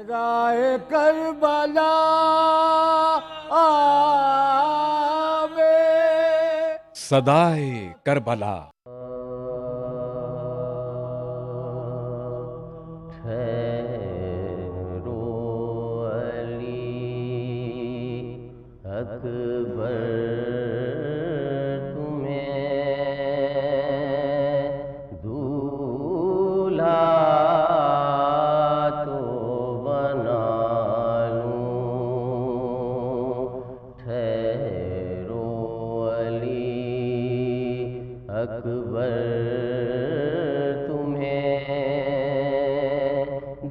صدائے کربلا آوے، صدائے کربلا ٹھہرو علی اکبر تمہیں دولہا تو بنا لوں، ٹھہرو علی اکبر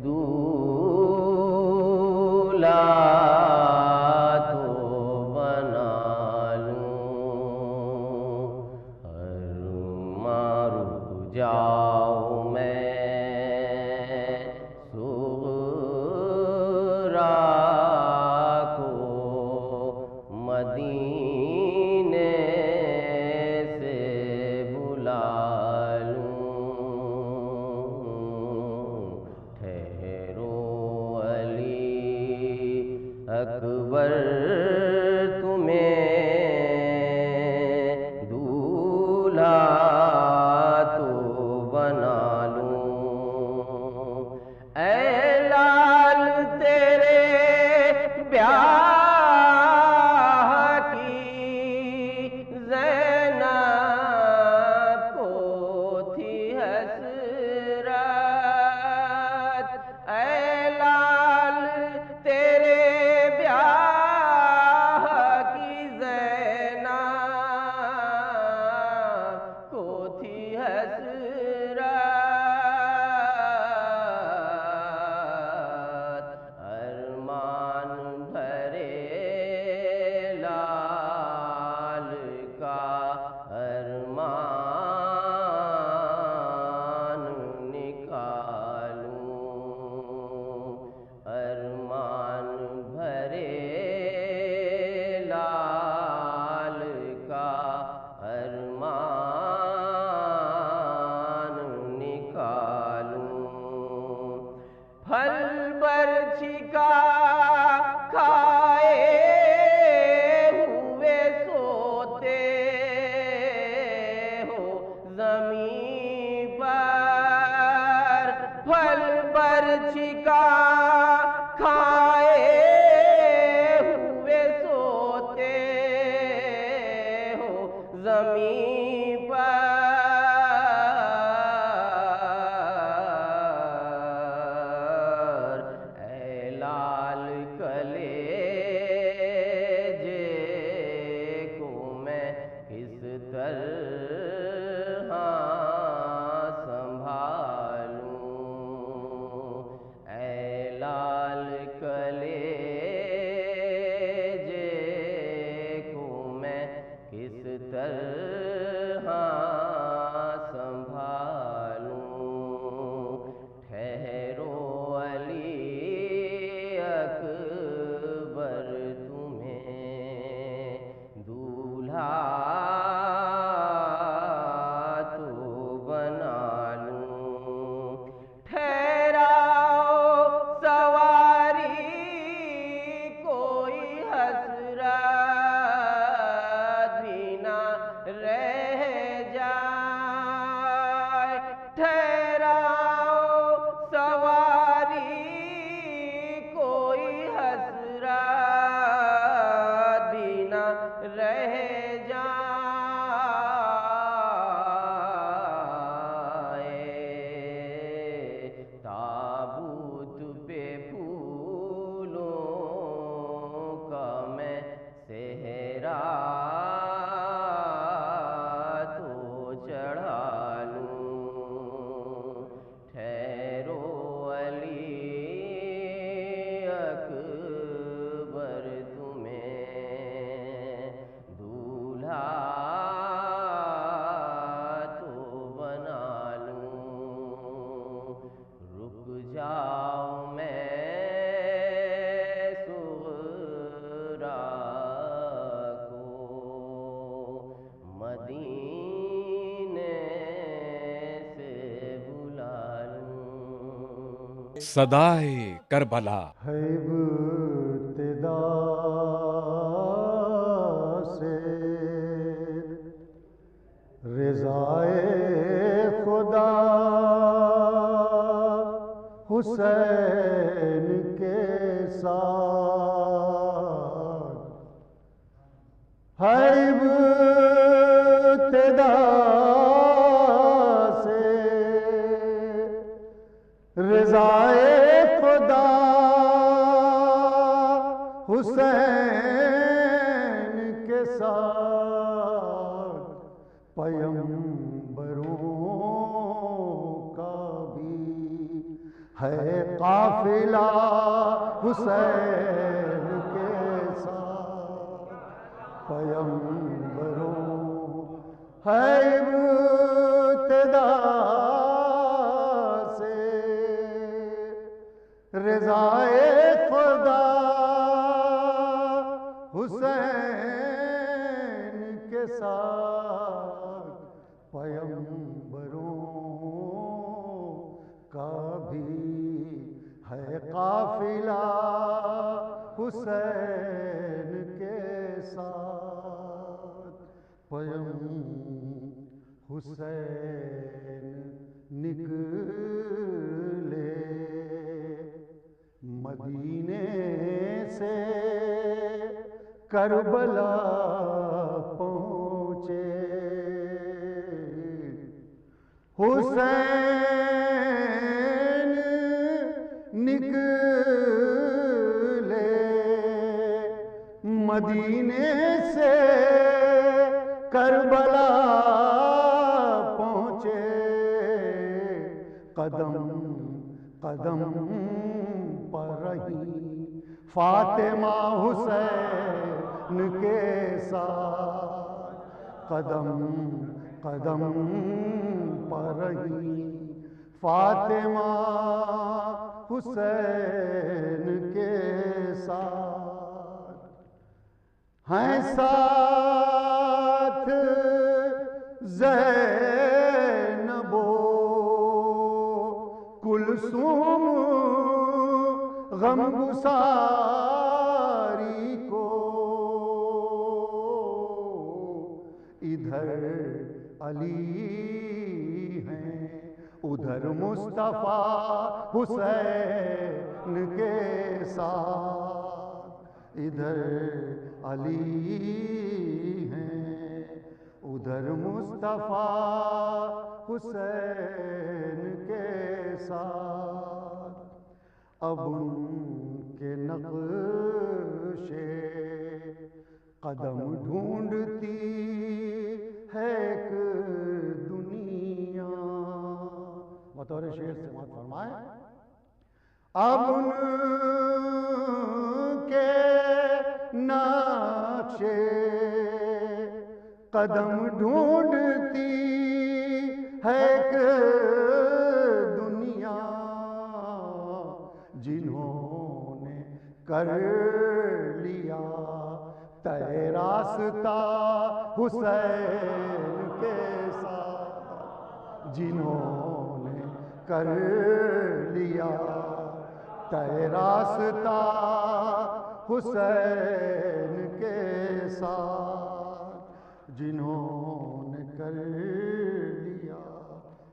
دولہا تو بنا لوں، ارماں رک جاؤں میں صغریٰ کو مدینے سے بلا اکبر تمہیں دولہا تو بنا لوں، اے لال تیرے بیاہ کی زینب کو تھی حسرت، اے لال تیرے ارمان بھرے لال کا ارمان نکالوں، ارمان بھرے لال کا ارمان نکالوں، پھل برچھی کا کھائے ہوئے سوتے ہو زمین پر، پھل برچھی کا کھائے ہوئے سوتے ہو زمین پر، کس طرح سنبھالوں، اے لال کلیجے کو میں کس طرح سنبھالوں، ٹھہرو علی اکبر تمہیں دولہا رہ جائے، ٹھہراؤ سواری کوئی حسرت بھی نہ رہ جائے، تابوت پہ پھولوں کا میں صحرا جاؤں میں صغریٰ کو مدینے سے بلا لوں۔ صدائے کربلا ہے ابتدا سے رضائے خدا حسین کے ساتھ ہے ابتدا سے رضائے خدا حسین کے ساتھ پیغمبروں کا بھی ہے قافلہ حسین کے ساتھ پیغمبروں ہے ابتدا سے رضائے خدا حسین کے ساتھ پیغمبروں کا بھی ہے قافلہ حسین کے ساتھ حسین نکلے مدینے سے کربلا پہنچے حسین نکلے مدینے سے کربلا پہنچے قدم قدم پر رہی فاطمہ حسین کے ساتھ قدم قدم پر رہی فاطمہ حسین کے ساتھ ہیں ساتھ زینب و کلثوم غم گساری کو ادھر علی ہیں ادھر مصطفیٰ حسین کے ساتھ ادھر علی ہیں ادھر مصطفیٰ حسین کے ساتھ اب ان کے نقش قدم ڈھونڈتی ہے ایک دنیا بطور شعر سماعت فرمائے اب ان کے نقش قدم ڈھونڈتی ہے ایک دنیا جنہوں نے کر لیا طے راستہ حسین کے ساتھ جنہوں نے کر لیا طے راستہ حسین کے ساتھ جنہوں نے کر لیا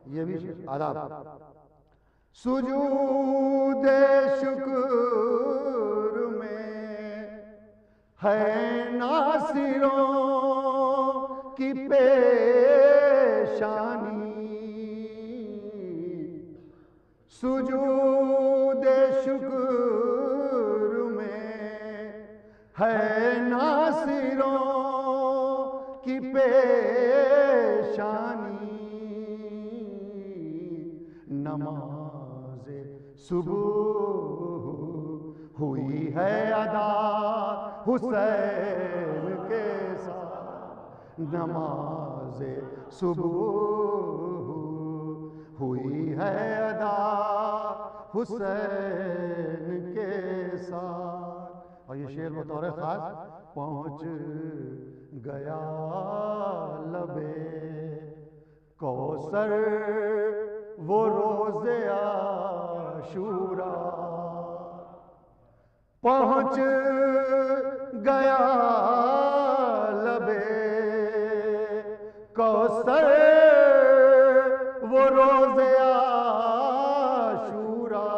یہ بھی آداب سجود شکر میں ہے ناصروں کی پیشانی سجود شکر میں ہے ناصروں کی پیشانی نماز صبح ہوئی ہے ادا حسین کے ساتھ نماز صبح ہوئی ہے ادا حسین کے ساتھ اور یہ شعر بطور خاص پہنچ گیا لبے کوثر وہ روز شورا پہنچ گیا لبے کوثر وہ روز عاشورا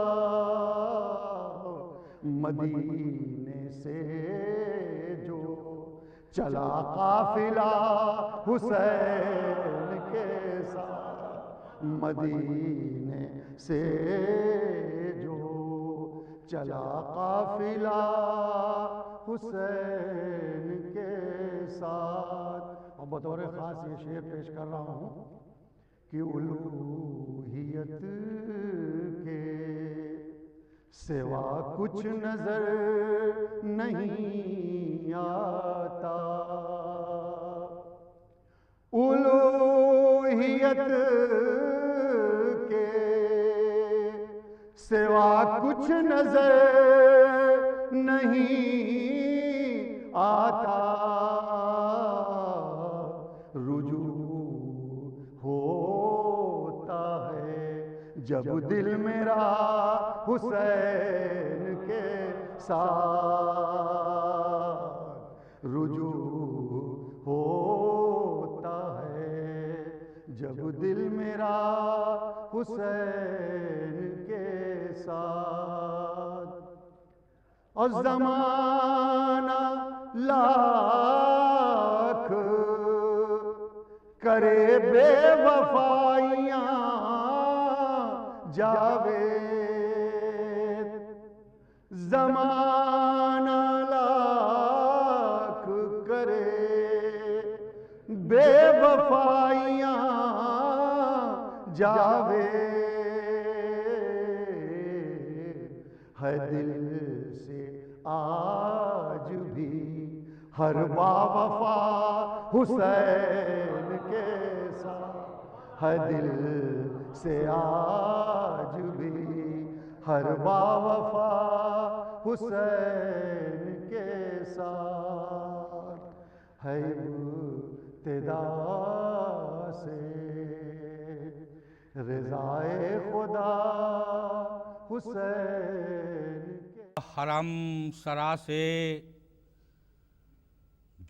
مدینے سے جو چلا قافلہ حسین کے ساتھ مدینے سے جو چلا قافلہ حسین کے ساتھ. اور بطور خاص یہ شعر پیش کر رہا ہوں کہ الوہیت کے سوا کچھ نظر نہیں آتا الوہیت کے سوا کچھ نظر نہیں آتا رجوع ہوتا ہے جب دل میرا حسین کے ساتھ رجوع ہوتا ہے جب دل میرا حسین کے ساتھ. اور زمانہ لاکھ کرے بے وفائیاں جاوید زمانہ لاکھ کرے بے وفائیاں جاوید ہے دل سے آج بھی ہر با وفا حسین کے ساتھ ہے دل سے آج بھی ہر با وفا حسین کے ساتھ ہے ابتدا سے رضائے خدا حسین کے. حرم سرا سے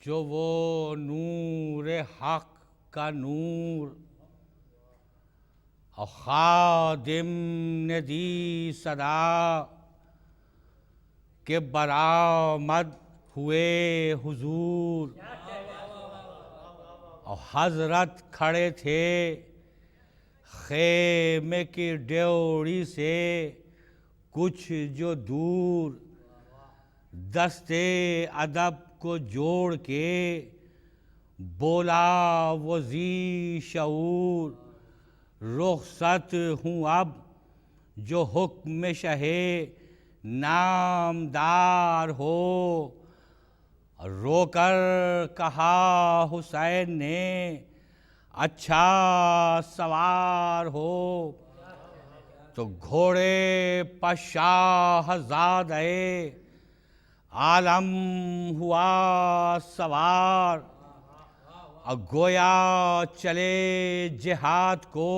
جو وہ نور حق کا نور اور خادم نے دی صدا کہ برآمد ہوئے حضور اور حضرت کھڑے تھے خیمے کی ڈیوڑی سے کچھ جو دور دستے ادب کو جوڑ کے بولا وہ ذی شعور رخصت ہوں اب جو حکم شہ نامدار ہو. رو کر کہا حسین نے اچھا سوار ہو تو گھوڑے پر شاہ زادہ عالم ہوا سوار اور گویا چلے جہاد کو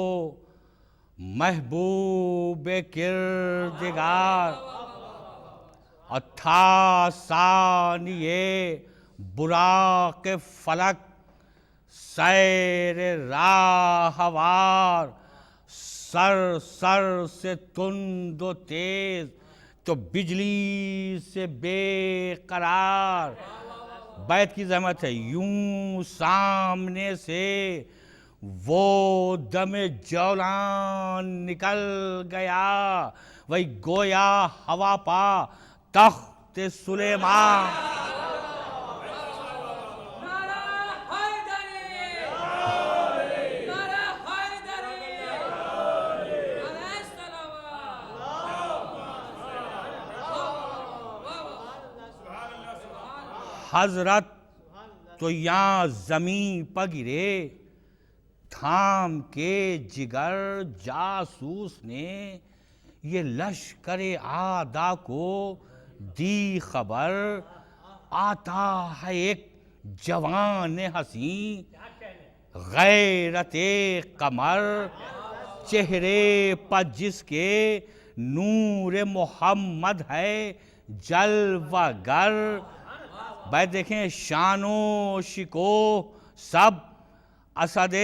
محبوب کردگار اور تھا ثانیے براق فلک سیر راہوار سر سے تند و تیز تو بجلی سے بے قرار. بیت کی زحمت ہے. یوں سامنے سے وہ دم جولان نکل گیا وہی گویا ہوا پا تخت سلیمان. حضرت تو یہاں زمین پر گرے تھام کے جگر جاسوس نے یہ لشکر اعداء کو دی خبر آتا ہے ایک جوان حسین غیرت قمر چہرے پر جس کے نور محمد ہے جلوہ گر. بھائی دیکھیں شان و شکو سب اسد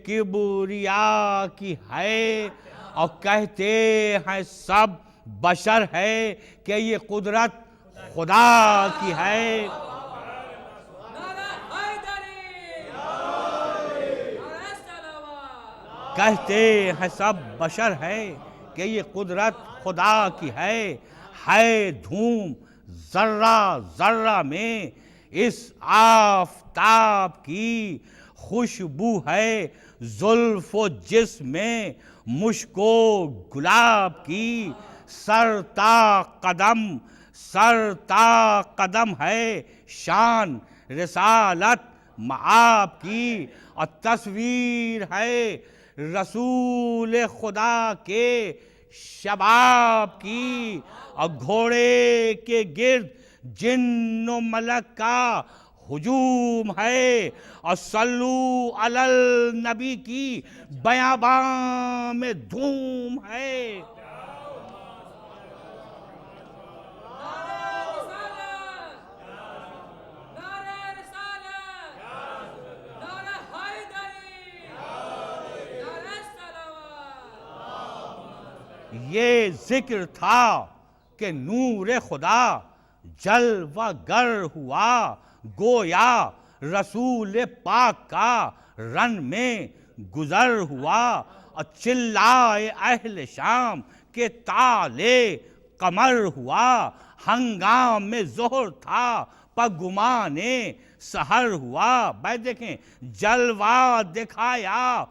کبریا کی ہے اور کہتے ہیں سب بشر ہے کہ یہ قدرت خدا کی ہے. کہتے ہیں سب بشر ہے کہ یہ قدرت خدا کی ہے دھوم ذرہ ذرہ میں اس آفتاب کی خوشبو ہے زلف و جسم میں مشک و گلاب کی. سر تا قدم ہے شان رسالت معاب کی اور تصویر ہے رسول خدا کے شباب کی. اور گھوڑے کے گرد جن و ملک کا ہجوم ہے اور صلو علی النبی کی بیاباں میں دھوم ہے. یہ ذکر تھا کہ نور خدا جلوہ گر ہوا گویا رسول پاک کا رن میں گزر ہوا. اور چلائے اہل شام کے تالے قمر ہوا. ہنگام میں ظہر تھا پر گمانے سحر ہوا. بھائی دیکھیں جلوہ دکھایا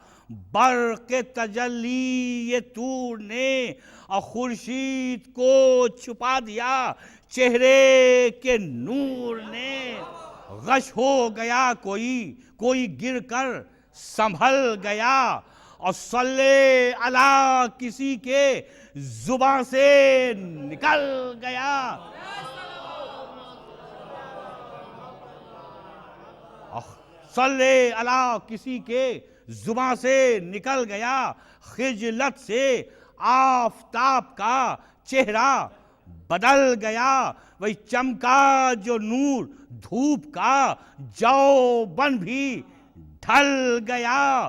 برق تجلی طور نے اور خورشید کو چھپا دیا چہرے کے نور نے. غش ہو گیا کوئی گر کر سنبھل گیا اور صلی علی کسی کے زباں سے نکل گیا. صلی علی کسی کے زباں سے نکل گیا. خجلت سے آفتاب کا چہرہ بدل گیا. وہی چمکا جو نور دھوپ کا جوبن بھی ڈھل گیا.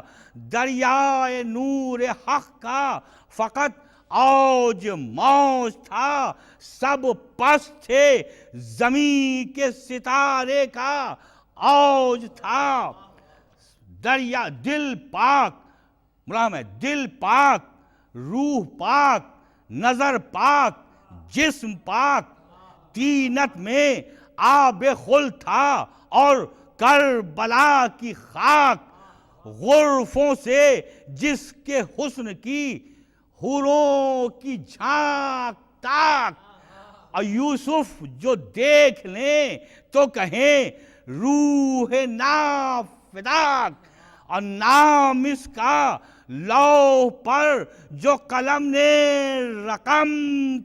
دریائے نور حق کا فقط اوج موج تھا. سب پست تھے زمین کے ستارے کا اوج تھا. دریا دل پاک مرام ہے دل پاک روح پاک نظر پاک جسم پاک. تینت میں آب خلد تھا اور کربلا کی خاک. غرفوں سے جس کے حسن کی حوروں کی جھانک تاک. اور یوسف جو دیکھ لیں تو کہیں روح نافداک. اور نام اس کا لوح پر جو قلم نے رقم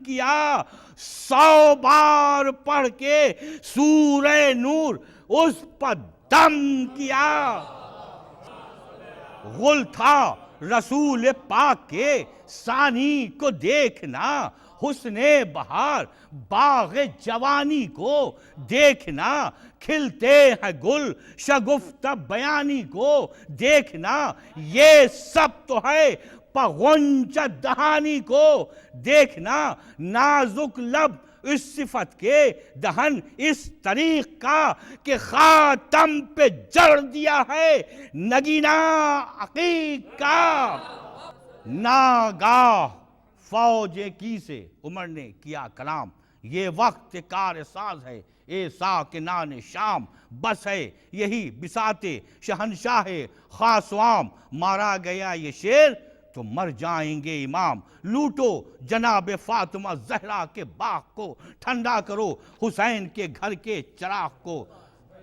کیا 100 بار پڑھ کے سورہ نور اس پر دم کیا. غل تھا رسول پاک کے ثانی کو دیکھنا. حسن بہار باغ جوانی کو دیکھنا. کھلتے ہیں گل شگفت بیانی کو دیکھنا. یہ سب تو ہے غنچہ دہانی کو دیکھنا. نازک لب اس صفت کے دہن اس طریق کا کہ خاتم پہ جڑ دیا ہے نگینہ عقیق کا. ناگاہ فوج کی سے عمر نے کیا کلام. یہ وقت کار ساز ہے اے ساکنان شام. بس ہے یہی بساط شہنشاہ خاصوام. مارا گیا یہ شیر تو مر جائیں گے امام. لوٹو جناب فاطمہ زہرا کے باغ کو. ٹھنڈا کرو حسین کے گھر کے چراغ کو.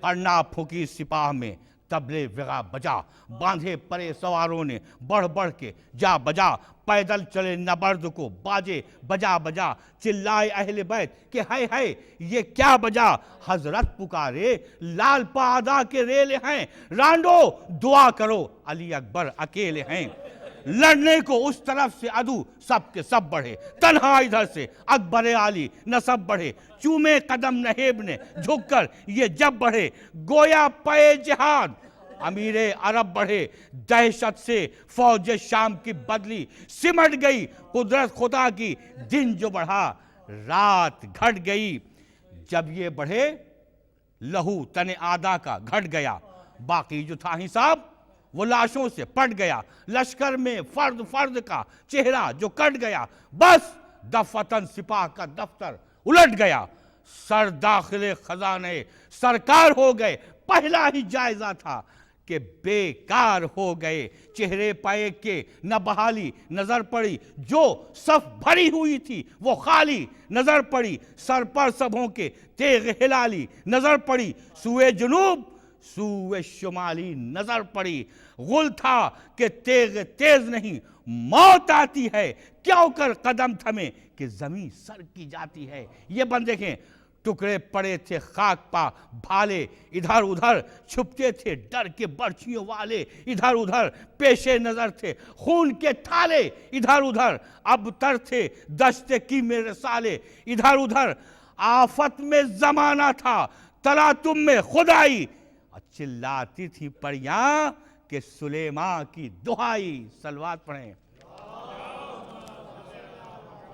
کرنا پھونکی سپاہ میں طبلے وغا بجا. باندھے پرے سواروں نے بڑھ بڑھ کے جا بجا. پیدل چلے نبرد کو باجے بجا بجا. چلائے اہل بیت کہ ہے یہ کیا بجا. حضرت پکارے لال پادا کے ریلے ہیں. رانڈو دعا کرو علی اکبر اکیلے ہیں. لڑنے کو اس طرف سے عدو سب کے سب بڑھے، تنہا ادھر سے اکبر عالی نسب بڑھے، چومے قدم نہیب نے جھک کر یہ جب بڑھے، گویا پے جہاد امیر عرب بڑھے، دہشت سے فوج شام کی بدلی سمٹ گئی، قدرت خدا کی دن جو بڑھا رات گھٹ گئی۔ جب یہ بڑھے لہو تن آدھا کا گھٹ گیا، باقی جو تھا حساب وہ لاشوں سے پٹ گیا، لشکر میں فرد فرد کا چہرہ جو کٹ گیا، بس دفتن سپاہ کا دفتر الٹ گیا، سر داخل خزانے سرکار ہو گئے، پہلا ہی جائزہ تھا کہ بیکار ہو گئے، چہرے پائے کے نہ بحالی نظر پڑی، جو صف بھری ہوئی تھی وہ خالی نظر پڑی، سر پر سبھوں کے تیغ ہلالی نظر پڑی، سوئے جنوب سوئے شمالی نظر پڑی، غل تھا کہ تیغ تیز نہیں موت آتی ہے، کیوں کر قدم تھمے کہ زمین سر کی جاتی ہے۔ یہ بند دیکھیں، ٹکڑے پڑے تھے خاک پا بھالے، ادھر ادھر چھپتے تھے ڈر کے برچھیوں والے، ادھر ادھر پیشے نظر تھے خون کے تھالے، ادھر ادھر اب تر تھے دشت کی میں رسالے، ادھر ادھر آفت میں زمانہ تھا تلاتم میں خدائی، چلاتی تھی پریاں کہ سلیمان کی دہائی، صلوات پڑھیں،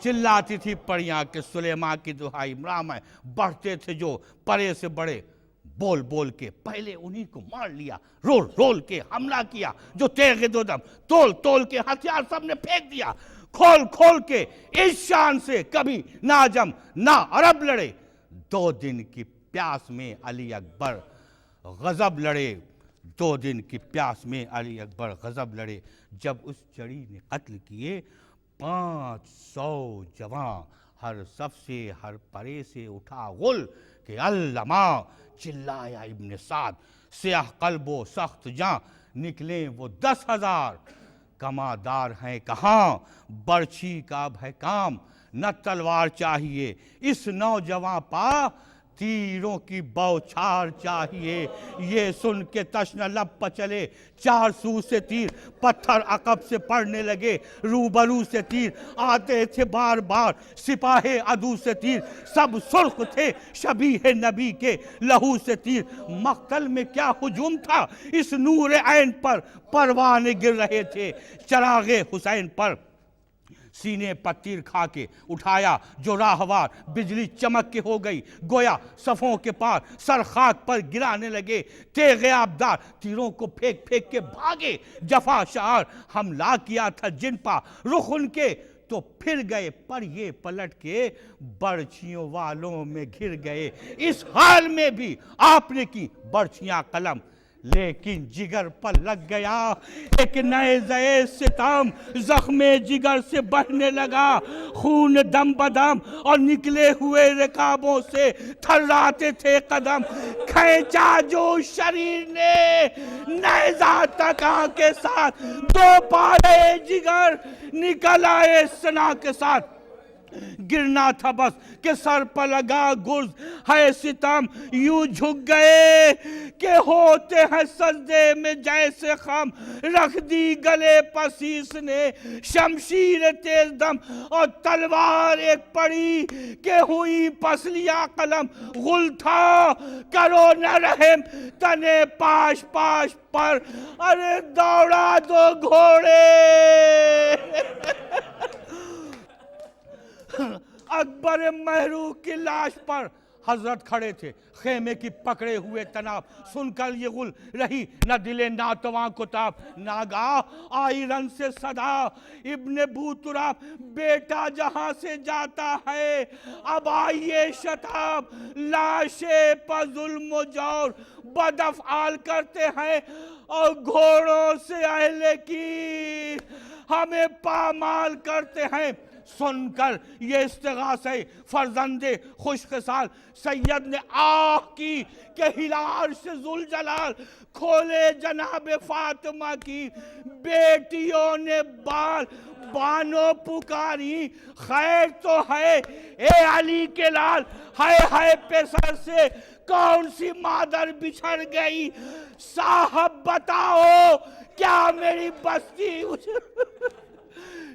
چلاتی تھی پریاں کہ سلیمان کی دہائی، مرام ہے بڑھتے تھے جو پرے سے بڑے، بول بول کے پہلے انہی کو مار لیا، رول رول کے حملہ کیا، جو تیغ دو دم تول تول کے ہتھیار سب نے پھینک دیا، کھول کھول کے اس شان سے کبھی نہ عجم نہ عرب لڑے، 2 دن کی پیاس میں علی اکبر غضب لڑے، 2 دن کی پیاس میں علی اکبر غضب لڑے، جب اس چڑی نے قتل کیے 500 جوان، ہر صف سے ہر پرے سے اٹھا غل کہ علما، چلایا ابن سعد، سیاہ قلب و سخت جاں نکلیں وہ 10,000، کمادار ہیں کہاں برچھی کا اب ہے کام، نہ تلوار چاہیے اس نوجوان پا، تیروں کی بوچھار چاہیے، یہ سن کے تشنہ لب پر چلے 4 سو سے تیر، پتھر عقب سے پڑنے لگے، روبرو سے تیر آتے تھے بار بار، سپاہ عدو سے تیر سب سرخ تھے، شبیہ نبی کے لہو سے تیر، مقتل میں کیا ہجوم تھا اس نور عین پر، پروانے گر رہے تھے چراغ حسین پر، سینے پر تیر کھا کے اٹھایا جو راہوار، بجلی چمک کے ہو گئی گویا صفوں کے پار، سر خاک پر گرانے لگے تیغ آبدار، تیروں کو پھینک پھینک کے بھاگے جفا شعار، حملہ کیا تھا جن پا رخ ان کے تو پھر گئے، پر یہ پلٹ کے برچھیوں والوں میں گھر گئے، اس حال میں بھی آپ نے کی برچھیاں قلم، لیکن جگر پر لگ گیا ایک نئے زئے ستم، زخم جگر سے بہنے لگا خون دم بدم، اور نکلے ہوئے رکابوں سے تھراتے تھے قدم، کھینچا جو شریر نے نیزہ تکا کے ساتھ، 2 پارے جگر نکل آئے سنا کے ساتھ، گرنا تھا بس کہ سر پر لگا گرز ہے ستم، یوں جھک گئے کہ ہوتے ہیں سجدے میں جیسے خم، رکھ دی گلے پسیس نے شمشیر تیز دم، اور تلوار ایک پڑی کہ ہوئی پسلیاں قلم، غل تھا کرو نہ رحم تنے پاش پاش پر، ارے دوڑا دو گھوڑے اکبر محروق کی لاش پر، حضرت کھڑے تھے خیمے کی پکڑے ہوئے تناب، سن کر یہ غل رہی نہ دل ناتواں کو تاب، ناگاہ آئی رن سے صدا ابن بوتراب، بیٹا جہاں سے جاتا ہے اب آئیے شتاب، لاشے پر ظلم و جور بد افعال کرتے ہیں، اور گھوڑوں سے اہل کی ہمیں پامال کرتے ہیں، سن کر یہ استغاثہ فرزند خوش خصال سید نے آہ کی کہ ہلال سے ذوالجلال کھولے جناب فاطمہ کی بیٹیوں نے بانو پکاری خیر تو ہے اے علی کے لال ہائے ہائے پیسر سے کون سی مادر بچھڑ گئی صاحب بتاؤ کیا میری بستی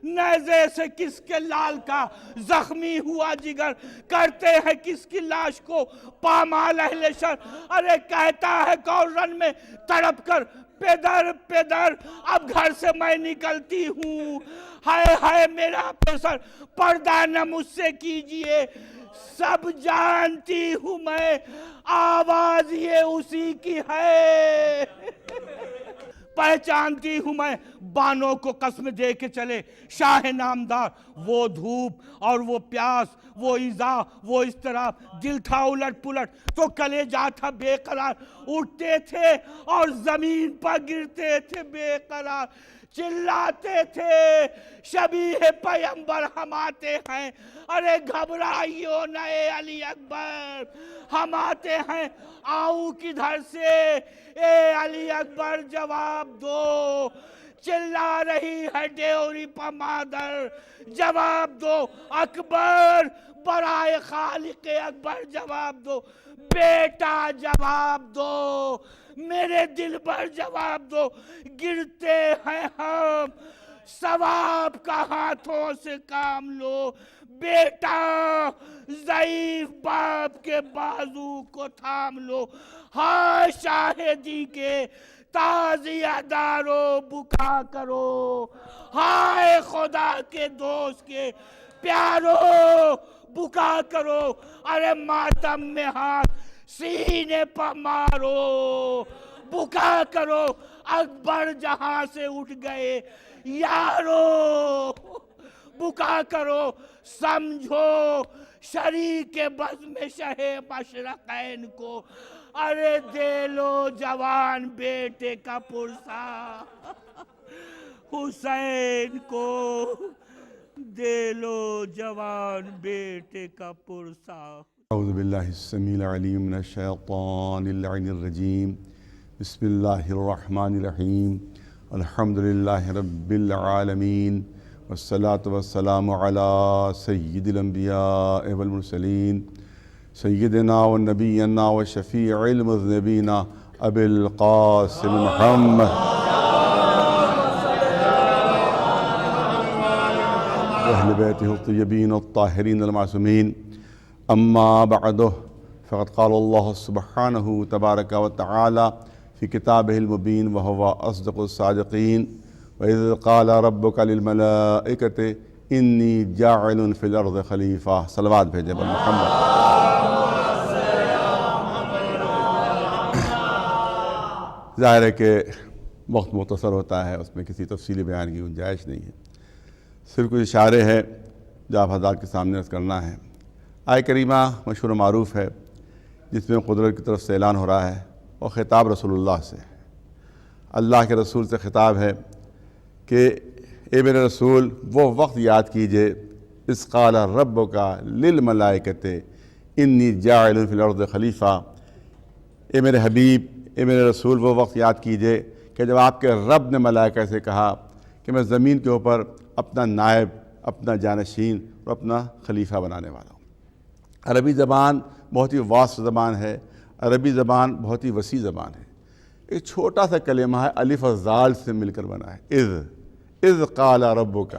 نیزے سے کس کے لال کا زخمی ہوا جگر کرتے ہیں کس کی لاش کو پامال اہل شر ارے کہتا ہے کورن میں تڑپ کر پیدر پیدر اب گھر سے میں نکلتی ہوں ہائے ہائے میرا پیسر پردہ نہ مجھ سے کیجئے سب جانتی ہوں میں آواز یہ اسی کی ہے پہچانتی ہوں میں بانوں کو قسم دے کے چلے شاہ نامدار وہ دھوپ اور وہ پیاس وہ ایذا وہ اضطراب دل تھا الٹ پلٹ تو کلیجہ تھا بے قرار اٹھتے تھے اور زمین پر گرتے تھے بے قرار چلاتے تھے شبیہ پیمبر ہم آتے ہیں ارے گھبرائیو نہ اے علی اکبر ہم آتے ہیں آؤں کدھر سے اے علی اکبر جواب دو چلا رہی ہے ڈیوری پا مادر جواب دو اکبر برائے خالق اکبر جواب دو بیٹا جواب دو میرے دل پر جواب دو گرتے ہیں ہم ثواب کا ہاتھوں سے کام لو بیٹا ضعیف باپ کے بازو کو تھام لو ہائے شاہدی کے تعزیہ دارو بکا کرو ہائے خدا کے دوست کے پیارو بکا کرو ارے ماتم میں ہاتھ سینے پر مارو بکا کرو اکبر جہاں سے اٹھ گئے یارو بکا کرو سمجھو شریک بزم شہ مشرقین کو ارے دے لو جوان بیٹے کا پرسا حسین کو دے لو جوان بیٹے کا پرسا اعوذ باللہ السمیع العلیم من الشیطان اللعین الرجیم بسم اللہ الرحمن الرحیم الحمدللہ رب العالمین والصلاة والسلام علی سید الانبیاء والمرسلین سیدنا والنبینا وشفیع المذنبین ابی القاسم محمد اہل بیتہ الطیبین الطاہرین المعصومین اما بعد فقد قال اللہ سبحانہ تبارک وتعالی فی کتابہ المبین وہو اصدق الصادقین وَإِذْ قَالَ رَبُّكَ لِلْمَلَائِكَةِ إِنِّي جَاعِلٌ فِي الْأَرْضِ خَلِيفَةً صلوات بھیجے بر محمد ظاہر ہے کہ وقت مختصر ہوتا ہے اس میں کسی تفصیلی بیان کی گنجائش نہیں ہے صرف کچھ اشارے ہیں جو آپ حضرات کے سامنے عرض کرنا ہے آیہ کریمہ مشہور و معروف ہے جس میں قدرت کی طرف سے اعلان ہو رہا ہے اور خطاب رسول اللہ سے اللہ کے رسول سے خطاب ہے کہ اے میرے رسول وہ وقت یاد کیجئے اذ قال ربک للملائکۃ انی جاعل فی الارض خلیفہ اے میرے حبیب اے میرے رسول وہ وقت یاد کیجئے کہ جب آپ کے رب نے ملائکہ سے کہا کہ میں زمین کے اوپر اپنا نائب اپنا جانشین اور اپنا خلیفہ بنانے والا ہوں عربی زبان بہت ہی واسع زبان ہے عربی زبان بہت ہی وسیع زبان ہے ایک چھوٹا سا کلمہ ہے الف اور زال سے مل کر بنا ہے اذ قال ربک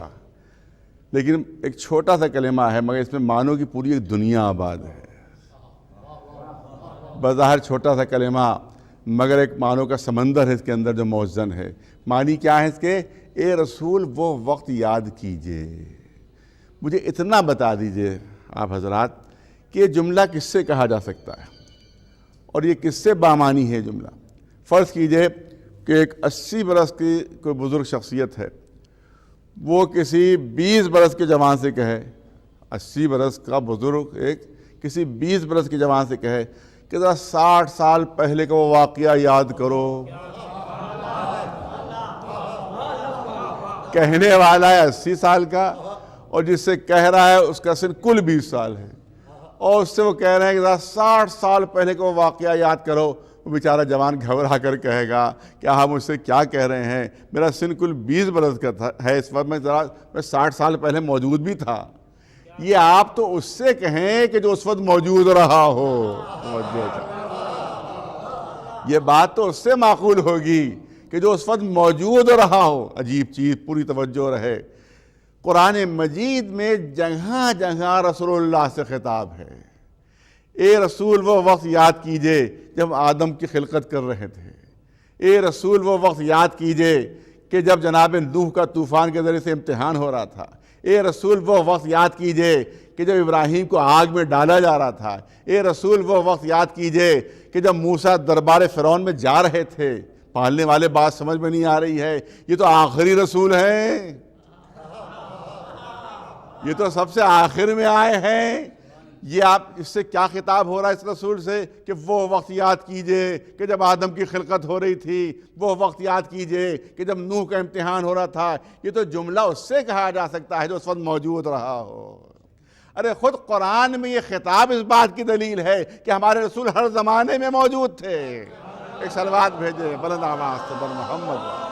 لیکن ایک چھوٹا سا کلمہ ہے مگر اس میں معنوں کی پوری ایک دنیا آباد ہے بظاہر چھوٹا سا کلمہ مگر ایک معنوں کا سمندر ہے اس کے اندر جو موزن ہے معنی کیا ہے اس کے اے رسول وہ وقت یاد کیجئے مجھے اتنا بتا دیجئے آپ حضرات کہ یہ جملہ کس سے کہا جا سکتا ہے اور یہ کس سے بامانی ہے جملہ فرض کیجئے کہ ایک 80 برس کی کوئی بزرگ شخصیت ہے وہ کسی 20 برس کے جوان سے کہے 80 برس کا بزرگ ایک کسی 20 برس کے جوان سے کہے کہ ذرا 60 سال پہلے کا وہ واقعہ یاد کرو کہنے والا ہے 80 سال کا اور جس سے کہہ رہا ہے اس کا سن کل 20 سال ہے، اور اس سے وہ کہہ رہے ہیں کہ ذرا 60 سال پہلے کو واقعہ یاد کرو، وہ بیچارہ جوان گھبرا کر کہے گا کہ آپ مجھ سے کیا کہہ رہے ہیں، میرا سن کل 20 برس کا ہے، اس وقت میں 60 سال پہلے موجود بھی تھا۔ یہ آپ تو اس سے کہیں کہ جو اس وقت موجود رہا ہو، یہ بات تو اس سے معقول ہوگی کہ جو اس وقت موجود رہا ہو۔ عجیب چیز، پوری توجہ رہے، قرآن مجید میں جگہ جگہ رسول اللہ سے خطاب ہے۔ اے رسول وہ وقت یاد کیجئے جب آدم کی خلقت کر رہے تھے، اے رسول وہ وقت یاد کیجئے کہ جب جناب نوح کا طوفان کے ذریعے سے امتحان ہو رہا تھا، اے رسول وہ وقت یاد کیجئے کہ جب ابراہیم کو آگ میں ڈالا جا رہا تھا، اے رسول وہ وقت یاد کیجئے کہ جب موسیٰ دربار فرعون میں جا رہے تھے۔ پالنے والے بات سمجھ میں نہیں آ رہی ہے، یہ تو آخری رسول ہیں، یہ تو سب سے آخر میں آئے ہیں۔ یہ آپ اس سے کیا خطاب ہو رہا ہے اس رسول سے کہ وہ وقت یاد کیجئے کہ جب آدم کی خلقت ہو رہی تھی، وہ وقت یاد کیجئے کہ جب نوح کا امتحان ہو رہا تھا۔ یہ تو جملہ اس سے کہا جا سکتا ہے جو اس وقت موجود رہا ہو۔ ارے خود قرآن میں یہ خطاب اس بات کی دلیل ہے کہ ہمارے رسول ہر زمانے میں موجود تھے۔ ایک صلوات بھیجے بلند آواز سے بر محمد۔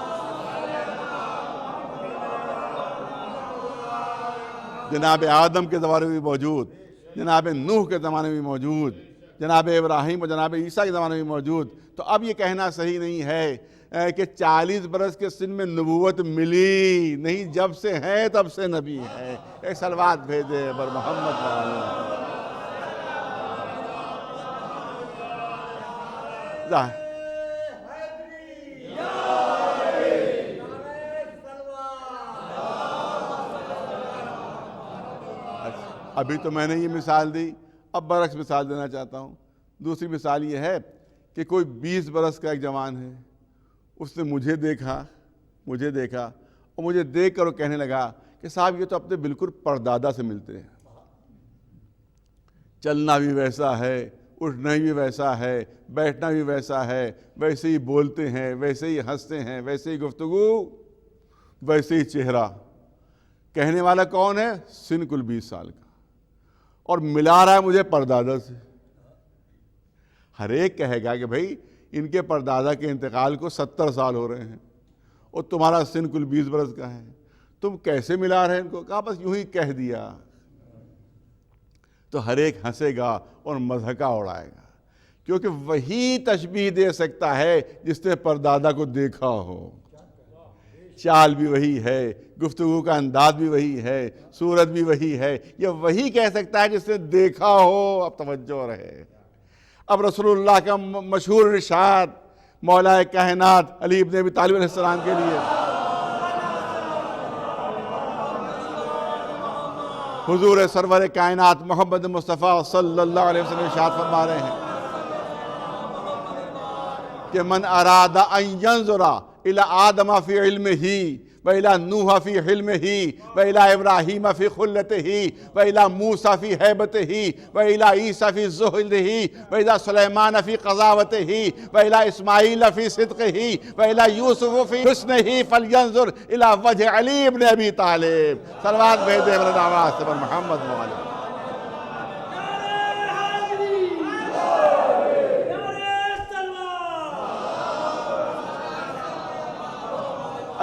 جناب آدم کے زمانے میں بھی موجود، جناب نوح کے زمانے میں بھی موجود، جناب ابراہیم اور جناب عیسیٰ کے زمانے میں بھی موجود۔ تو اب یہ کہنا صحیح نہیں ہے کہ 40 برس کے سن میں نبوت ملی نہیں، جب سے ہے تب سے نبی ہے۔ ایک صلوات بھیجے بر محمد وآلہ۔ ابھی تو میں نے یہ مثال دی، اب برعکس مثال دینا چاہتا ہوں۔ دوسری مثال یہ ہے کہ کوئی 20 برس کا ایک جوان ہے، اس نے مجھے دیکھا اور مجھے دیکھ کر وہ کہنے لگا کہ صاحب یہ تو اپنے بالکل پردادا سے ملتے ہیں، چلنا بھی ویسا ہے، اٹھنا بھی ویسا ہے، بیٹھنا بھی ویسا ہے، ویسے ہی بولتے ہیں، ویسے ہی ہنستے ہیں، ویسے ہی گفتگو، ویسے ہی چہرہ۔ کہنے والا کون ہے؟ سن کل 20 سال کا، اور ملا رہا ہے مجھے پردادا سے۔ ہر ایک کہے گا کہ بھائی ان کے پردادا کے انتقال کو 70 سال ہو رہے ہیں اور تمہارا سن کل 20 برس کا ہے، تم کیسے ملا رہے ہیں ان کو؟ کہا بس یوں ہی کہہ دیا۔ تو ہر ایک ہنسے گا اور مضحکہ اڑائے گا، کیونکہ وہی تشبیہ دے سکتا ہے جس نے پردادا کو دیکھا ہو۔ چال بھی وہی ہے، گفتگو کا انداز بھی وہی ہے، صورت بھی وہی ہے، یہ وہی کہہ سکتا ہے جس نے دیکھا ہو۔ اب توجہ رہے، اب رسول اللہ کا مشہور ارشاد مولا کائنات علی ابن ابی طالب علیہ السلام کے لیے، حضور سرور کائنات محمد مصطفیٰ صلی اللہ علیہ وسلم ارشاد فرما رہے ہیں کہ من اراد ان ينظر الى آدم فی علمہ وإلى نوح فی حلمہ وإلى ابراہیم فی خلتہ وإلى موسیٰ فی حیبتہ وإلى عیسیٰ فی زہدہ وإلى سلیمان فی قضاوتہ وإلى اسماعیل فی صدقہ وإلى یوسف فی حسنہ فلینظر الى وجہ علی ابن ابی طالب۔ صلوات بھیجے بلند آواز سے بر محمد وآلہ۔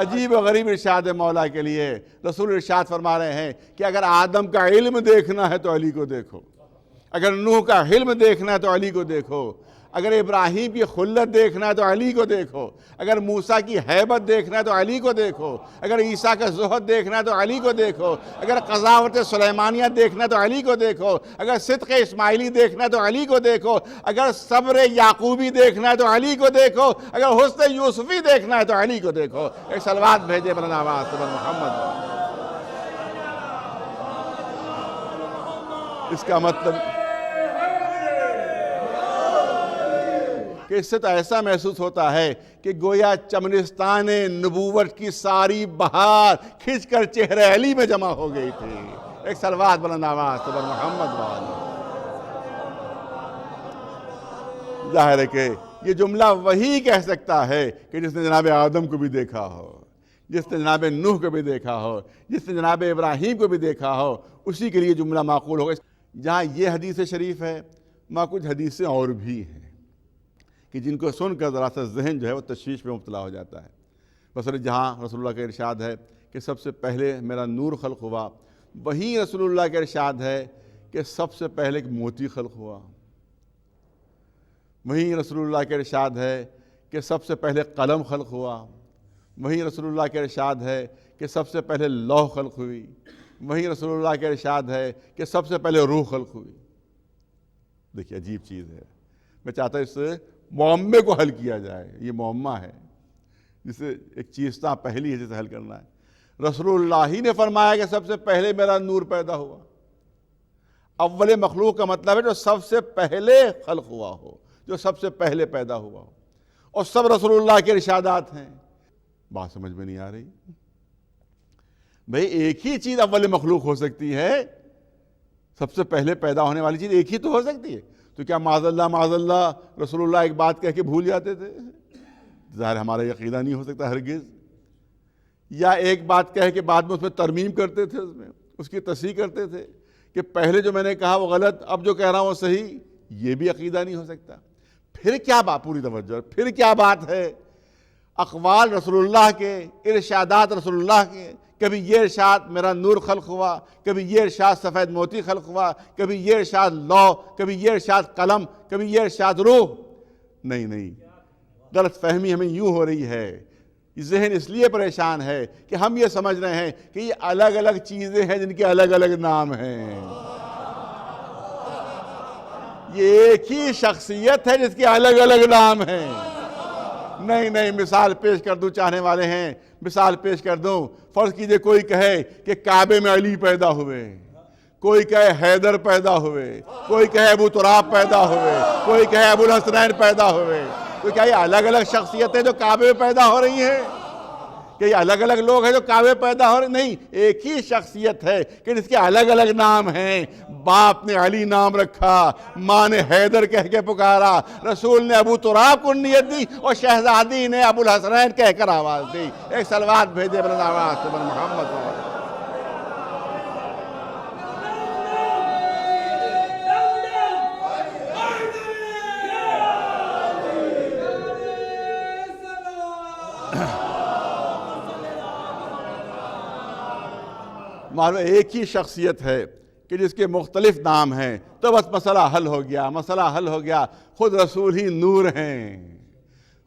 عجیب و غریب ارشاد مولا کے لیے رسول ارشاد فرما رہے ہیں کہ اگر آدم کا علم دیکھنا ہے تو علی کو دیکھو، اگر نوح کا حلم دیکھنا ہے تو علی کو دیکھو، اگر ابراہیم کی خلت دیکھنا ہے تو علی کو دیکھو، اگر موسیٰ کی حیبت دیکھنا ہے تو علی کو دیکھو، اگر عیسیٰ کا زہد دیکھنا ہے تو علی کو دیکھو، اگر قضاوت سلیمانیہ دیکھنا ہے تو علی کو دیکھو، اگر صدق اسماعیلی دیکھنا ہے تو علی کو دیکھو، اگر صبر یعقوبی دیکھنا ہے تو علی کو دیکھو، اگر حسن یوسفی دیکھنا ہے تو علی کو دیکھو۔ ایک صلوات بھیجے بلند آواز سے بر محمد۔ اس کا مطلب کہ اس سے تو ایسا محسوس ہوتا ہے کہ گویا چمنستان نبوت کی ساری بہار کھنچ کر چہرے علی میں جمع ہو گئی تھی۔ ایک صلوات بلند آواز سے بر محمد وآلہ۔ ظاہر ہے کہ یہ جملہ وہی کہہ سکتا ہے کہ جس نے جناب آدم کو بھی دیکھا ہو، جس نے جناب نوح کو بھی دیکھا ہو، جس نے جناب ابراہیم کو بھی دیکھا ہو، اسی کے لیے جملہ معقول ہوگا۔ جہاں یہ حدیث شریف ہے، وہاں کچھ حدیثیں اور بھی ہیں کہ جن کو سن کر ذرا سا ذہن جو ہے وہ تشویش میں مبتلا ہو جاتا ہے۔ مثلا جہاں رسول اللہ کا ارشاد ہے کہ سب سے پہلے میرا نور خلق ہوا، وہیں رسول اللہ کا ارشاد ہے کہ سب سے پہلے ایک موتی خلق ہوا، وہیں رسول اللہ کا ارشاد ہے کہ سب سے پہلے قلم خلق ہوا، وہیں رسول اللہ کا ارشاد ہے کہ سب سے پہلے لوح خلق ہوئی، وہیں رسول اللہ کا ارشاد ہے کہ سب سے پہلے روح خلق ہوئی۔ دیکھیے عجیب چیز ہے، میں چاہتا ہوں اس سے معمے کو حل کیا جائے۔ یہ معمہ ہے جسے ایک چیزتا پہلی ہے جسے حل کرنا ہے۔ رسول اللہ ہی نے فرمایا کہ سب سے پہلے میرا نور پیدا ہوا۔ اول مخلوق کا مطلب ہے جو سب سے پہلے خلق ہوا ہو، جو سب سے پہلے پیدا ہوا ہو، اور سب رسول اللہ کے ارشادات ہیں۔ بات سمجھ میں نہیں آ رہی؟ بھئی ایک ہی چیز اول مخلوق ہو سکتی ہے، سب سے پہلے پیدا ہونے والی چیز ایک ہی تو ہو سکتی ہے۔ تو کیا معاذ اللہ رسول اللہ ایک بات کہہ کے بھول جاتے تھے؟ ظاہر ہمارا یہ عقیدہ نہیں ہو سکتا ہرگز۔ یا ایک بات کہہ کے بعد میں اس میں ترمیم کرتے تھے، اس کی تصحیح کرتے تھے کہ پہلے جو میں نے کہا وہ غلط، اب جو کہہ رہا ہوں وہ صحیح۔ یہ بھی عقیدہ نہیں ہو سکتا۔ پھر کیا بات، پوری توجہ، پھر کیا بات ہے؟ اقوال رسول اللہ کے، ارشادات رسول اللہ کے، کبھی یہ ارشاد میرا نور خلق ہوا، کبھی یہ ارشاد سفید موتی خلق ہوا، کبھی یہ ارشاد لوح، کبھی یہ ارشاد قلم، کبھی یہ ارشاد روح۔ نہیں، غلط فہمی ہمیں یوں ہو رہی ہے، ذہن اس لیے پریشان ہے کہ ہم یہ سمجھ رہے ہیں کہ یہ الگ الگ چیزیں ہیں جن کے الگ الگ نام ہیں۔ یہ ایک ہی شخصیت ہے جس کے الگ الگ نام ہیں۔ نہیں، مثال پیش کر دوں، چاہنے والے ہیں مثال پیش کر دوں۔ فرض کیجئے کوئی کہے کہ کعبے میں علی پیدا ہوئے، کوئی کہے حیدر پیدا ہوئے، کوئی کہے ابو تراب پیدا ہوئے، کوئی کہے ابو الحسنین پیدا ہوئے۔ تو کیا یہ الگ الگ شخصیتیں جو کعبے میں پیدا ہو رہی ہیں؟ کہ یہ الگ الگ لوگ ہیں جو کعبے پیدا ہو رہے؟ نہیں، ایک ہی شخصیت ہے کہ جس کے الگ الگ نام ہیں۔ باپ نے علی نام رکھا، ماں نے حیدر کہہ کے پکارا، رسول نے ابو تراب کو نیت دی، اور شہزادی نے ابو الحسنین کہہ کر آواز دی۔ ایک صلوات بھیجے بلند آواز سے بر محمد صلی اللہ علیہ وسلم۔ معلوم ایک ہی شخصیت ہے کہ جس کے مختلف نام ہیں، تو بس مسئلہ حل ہو گیا۔ خود رسول ہی نور ہیں،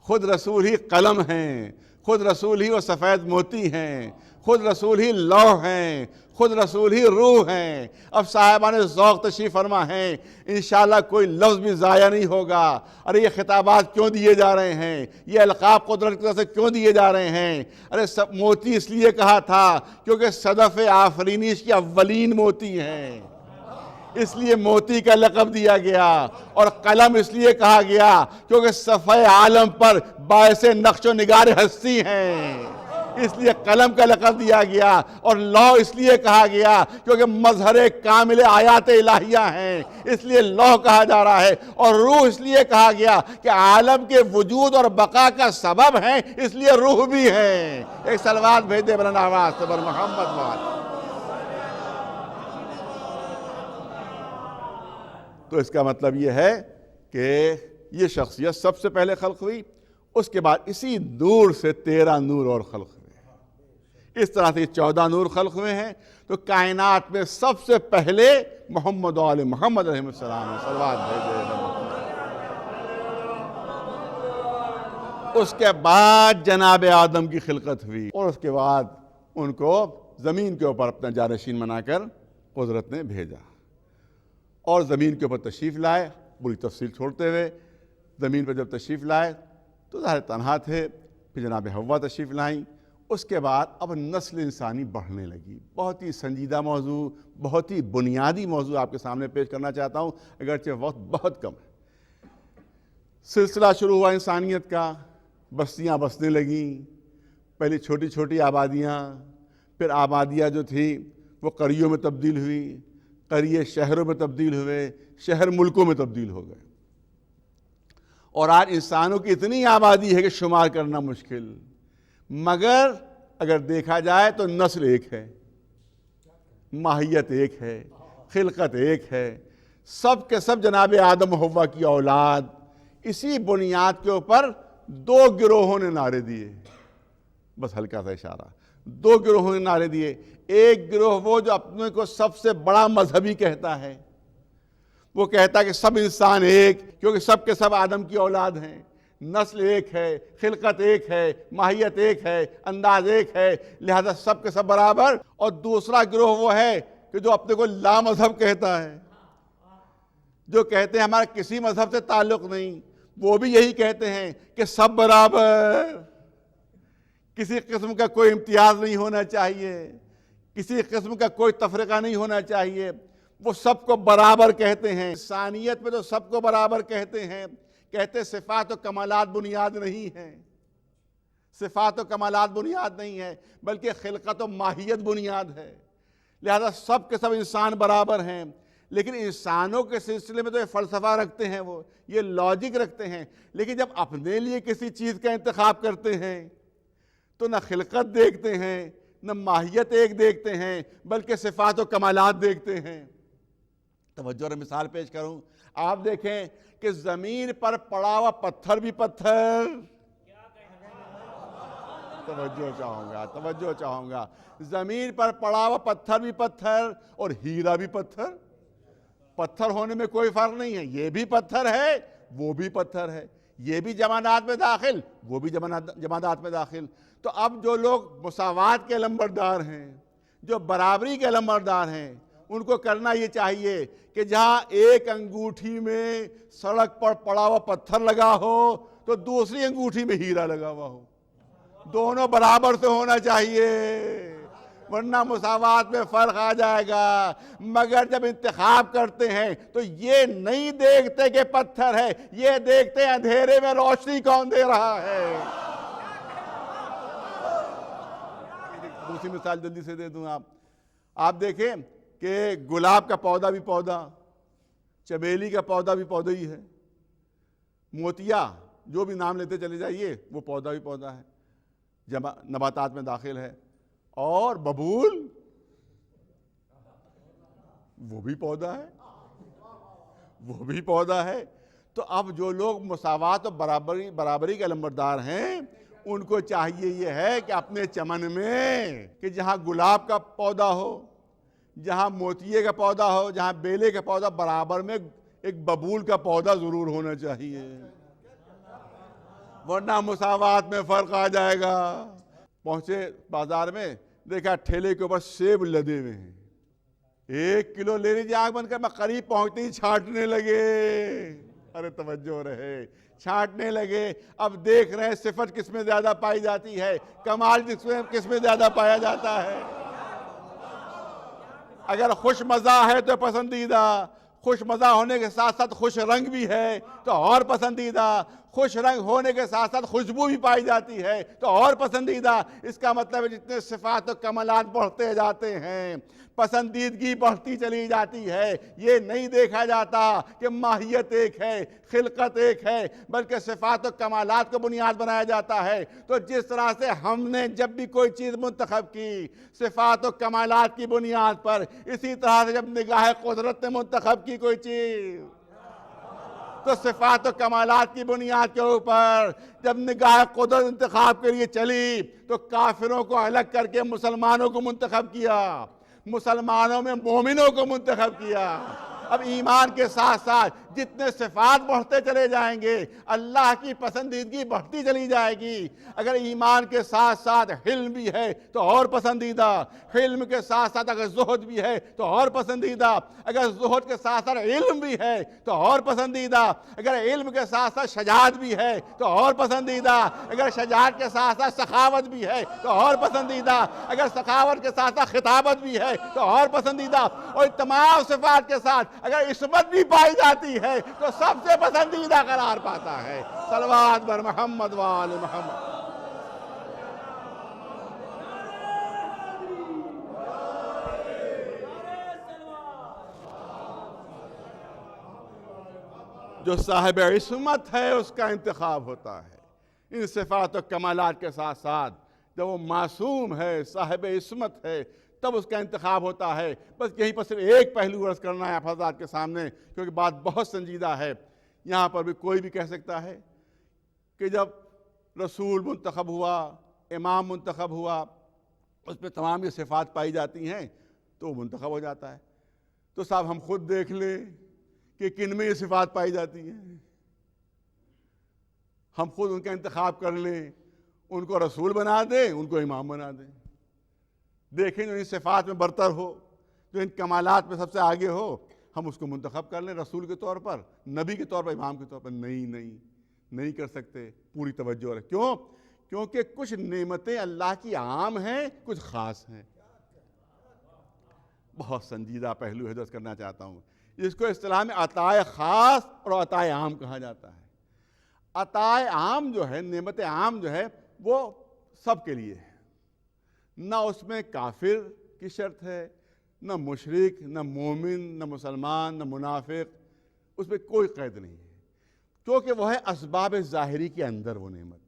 خود رسول ہی قلم ہیں، خود رسول ہی وہ سفید موتی ہیں، خود رسول ہی لوح ہیں، خود رسول ہی روح ہیں۔ اب صاحبان ذوق تشریف فرما ہیں، انشاءاللہ کوئی لفظ بھی ضائع نہیں ہوگا۔ ارے یہ خطابات کیوں دیے جا رہے ہیں؟ یہ القاب قدرت کی طرف سے کیوں دیے جا رہے ہیں؟ ارے موتی اس لیے کہا تھا کیونکہ صدف آفرینی اس کی اولین موتی ہیں، اس لیے موتی کا لقب دیا گیا۔ اور قلم اس لیے کہا گیا کیونکہ صفحہ عالم پر باعث نقش و نگار ہستی ہیں، اس لیے قلم کا لقب دیا گیا۔ اور لوح اس لیے کہا گیا کیونکہ مظہر کامل آیات الہیہ ہیں، اس لیے لوح کہا جا رہا ہے۔ اور روح اس لیے کہا گیا کہ عالم کے وجود اور بقا کا سبب ہیں، اس لیے روح بھی ہیں۔ ایک صلوات بھیج دے بلند آواز سے بر محمد وعلى۔ تو اس کا مطلب یہ ہے کہ یہ شخصیت سب سے پہلے خلق ہوئی، اس کے بعد اسی نور سے 13 نور اور خلق ہوئے۔ اس طرح سے 14 نور خلق ہوئے ہیں۔ تو کائنات میں سب سے پہلے محمد و آل محمد علیہ السلام صلوات بھیجے۔ اس کے بعد جناب آدم کی خلقت ہوئی، اور اس کے بعد ان کو زمین کے اوپر اپنا جانشین بنا کر قدرت نے بھیجا، اور زمین کے اوپر تشریف لائے۔ پوری تفصیل چھوڑتے ہوئے زمین پر جب تشریف لائے تو ظاہر تنہا تھے، پھر جناب حوا تشریف لائیں۔ اس کے بعد اب نسل انسانی بڑھنے لگی۔ بہت ہی سنجیدہ موضوع، بہت ہی بنیادی موضوع آپ کے سامنے پیش کرنا چاہتا ہوں، اگرچہ وقت بہت کم ہے۔ سلسلہ شروع ہوا انسانیت کا، بستیاں بسنے لگیں، پہلے چھوٹی چھوٹی آبادیاں، پھر آبادیاں جو تھیں وہ قریوں میں تبدیل ہوئی، قریے شہروں میں تبدیل ہوئے، شہر ملکوں میں تبدیل ہو گئے، اور آج انسانوں کی اتنی آبادی ہے کہ شمار کرنا مشکل۔ مگر اگر دیکھا جائے تو نسل ایک ہے، ماہیت ایک ہے، خلقت ایک ہے، سب کے سب جناب آدم و حوا کی اولاد. اسی بنیاد کے اوپر دو گروہوں نے نعرے دیے، بس ہلکا سا اشارہ، دو گروہوں نے نعرے دیے. ایک گروہ وہ جو اپنے کو سب سے بڑا مذہبی کہتا ہے، وہ کہتا ہے کہ سب انسان ایک، کیونکہ سب کے سب آدم کی اولاد ہیں، نسل ایک ہے، خلقت ایک ہے، ماہیت ایک ہے، انداز ایک ہے، لہذا سب کے سب برابر. اور دوسرا گروہ وہ ہے کہ جو اپنے کو لا مذہب کہتا ہے، جو کہتے ہیں ہمارا کسی مذہب سے تعلق نہیں، وہ بھی یہی کہتے ہیں کہ سب برابر، کسی قسم کا کوئی امتیاز نہیں ہونا چاہیے، کسی قسم کا کوئی تفرقہ نہیں ہونا چاہیے. وہ سب کو برابر کہتے ہیں. انسانیت میں تو سب کو برابر کہتے ہیں. کہتے صفات و کمالات بنیاد نہیں ہیں، صفات و کمالات بنیاد نہیں ہے، بلکہ خلقت و ماہیت بنیاد ہے. لہذا سب کے سب انسان برابر ہیں. لیکن انسانوں کے سلسلے میں تو یہ فلسفہ رکھتے ہیں، وہ یہ لاجک رکھتے ہیں، لیکن جب اپنے لیے کسی چیز کا انتخاب کرتے ہیں تو نہ خلقت دیکھتے ہیں، نہ ماہیت ایک دیکھتے ہیں، بلکہ صفات و کمالات دیکھتے ہیں. توجہ اور مثال پیش کروں، آپ دیکھیں کہ زمین پر پڑا ہوا پتھر بھی پتھر، توجہ چاہوں گا، زمین پر پڑا ہوا پتھر بھی پتھر اور ہیرا بھی پتھر. پتھر ہونے میں کوئی فرق نہیں ہے، یہ بھی پتھر ہے، وہ بھی پتھر ہے، یہ بھی جمادات میں داخل، وہ بھی جمادات میں داخل. تو اب جو لوگ مساوات کے علمبردار ہیں، جو برابری کے علمبردار ہیں، ان کو کرنا یہ چاہیے کہ جہاں ایک انگوٹھی میں سڑک پر پڑا ہوا پتھر لگا ہو تو دوسری انگوٹھی میں ہیرا لگا ہوا ہو. دونوں برابر سے ہونا چاہیے، ورنہ مساوات میں فرق آ جائے گا. مگر جب انتخاب کرتے ہیں تو یہ نہیں دیکھتے کہ پتھر ہے، یہ دیکھتے ہیں اندھیرے میں روشنی کون دے رہا ہے. دوسری مثال جلدی سے دے دوں. آپ دیکھیں کہ گلاب کا پودا بھی پودا، چمیلی کا پودا بھی پودا ہی ہے، موتیا جو بھی نام لیتے چلے جائیے وہ پودا بھی پودا ہے، نباتات میں داخل ہے. اور ببول وہ بھی پودا ہے، وہ بھی پودا ہے. تو اب جو لوگ مساوات اور برابری کے علمبردار ہیں، ان کو چاہیے یہ ہے کہ اپنے چمن میں کہ جہاں گلاب کا پودا ہو، جہاں موتیے کا پودا ہو، جہاں بیلے کا پودا، برابر میں ایک ببول کا پودا ضرور ہونا چاہیے، ورنہ مساوات میں فرق آ جائے گا. پہنچے بازار میں، دیکھا ٹھیلے کے اوپر سیب لدے ہوئے ہیں، 1 کلو لے لیجیے، آنکھ بند کر. میں قریب پہنچتے ہی چھانٹنے لگے، ارے توجہ رہے، چھانٹنے لگے. اب دیکھ رہے ہیں صفت کس میں زیادہ پائی جاتی ہے، کمال کس میں زیادہ پایا جاتا ہے. اگر خوش مزہ ہے تو پسندیدہ، خوش مزہ ہونے کے ساتھ ساتھ خوش رنگ بھی ہے تو اور پسندیدہ، خوش رنگ ہونے کے ساتھ ساتھ خوشبو بھی پائی جاتی ہے تو اور پسندیدہ. اس کا مطلب ہے جتنے صفات و کمالات بڑھتے جاتے ہیں، پسندیدگی بڑھتی چلی جاتی ہے. یہ نہیں دیکھا جاتا کہ ماہیت ایک ہے، خلقت ایک ہے، بلکہ صفات و کمالات کو بنیاد بنایا جاتا ہے. تو جس طرح سے ہم نے جب بھی کوئی چیز منتخب کی صفات و کمالات کی بنیاد پر، اسی طرح سے جب نگاہ قدرت نے منتخب کی کوئی چیز تو صفات و کمالات کی بنیاد کے اوپر جب نگاہ قدرت انتخاب کے لیے چلی تو کافروں کو الگ کر کے مسلمانوں کو منتخب کیا، مسلمانوں میں مومنوں کو منتخب کیا. اب ایمان کے ساتھ ساتھ جتنے صفات بڑھتے چلے جائیں گے، اللہ کی پسندیدگی بڑھتی چلی جائے گی. اگر ایمان کے ساتھ ساتھ حلم بھی ہے تو اور پسندیدہ، حلم کے ساتھ ساتھ اگر زہد بھی ہے تو اور پسندیدہ، اگر زہد کے ساتھ ساتھ علم بھی ہے تو اور پسندیدہ، اگر علم کے ساتھ ساتھ شجاعت بھی ہے تو اور پسندیدہ، اگر شجاعت کے ساتھ ساتھ سخاوت بھی ہے تو اور پسندیدہ، اگر سخاوت کے ساتھ ساتھ خطابت بھی ہے تو اور پسندیدہ، اور تمام صفات کے ساتھ اگر عصمت بھی پائی جاتی ہے تو سب سے پسندیدہ قرار پاتا ہے. صلوات بر محمد و آل محمد. جو صاحب عصمت ہے اس کا انتخاب ہوتا ہے. ان صفات و کمالات کے ساتھ ساتھ جب وہ معصوم ہے، صاحب عصمت ہے، تب اس کا انتخاب ہوتا ہے۔ بس یہیں پر صرف ایک پہلو عرض کرنا ہے آپ حضرات کے سامنے، کیونکہ بات بہت سنجیدہ ہے۔ یہاں پر بھی کوئی بھی کہہ سکتا ہے کہ جب رسول منتخب ہوا، امام منتخب ہوا، اس میں تمام یہ صفات پائی جاتی ہیں تو وہ منتخب ہو جاتا ہے۔ تو صاحب ہم خود دیکھ لیں کہ کن میں یہ صفات پائی جاتی ہیں، ہم خود ان کا انتخاب کر لیں، ان کو رسول بنا دیں، ان کو امام بنا دیں۔ دیکھیں جو ان صفات میں برتر ہو، جو ان کمالات میں سب سے آگے ہو، ہم اس کو منتخب کر لیں رسول کے طور پر، نبی کے طور پر، امام کے طور پر۔ نہیں کر سکتے۔ پوری توجہ ہے۔ کیوں؟ کیونکہ کچھ نعمتیں اللہ کی عام ہیں، کچھ خاص ہیں۔ بہت سنجیدہ پہلو حضرت کرنا چاہتا ہوں، جس کو اصطلاح میں عطائے خاص اور عطائے عام کہا جاتا ہے۔ عطائے عام جو ہے، نعمت عام جو ہے، وہ سب کے لیے ہے، نہ اس میں کافر کی شرط ہے، نہ مشرک، نہ مومن، نہ مسلمان، نہ منافق، اس میں کوئی قید نہیں ہے، کیونکہ وہ ہے اسباب ظاہری کے اندر۔ وہ نعمت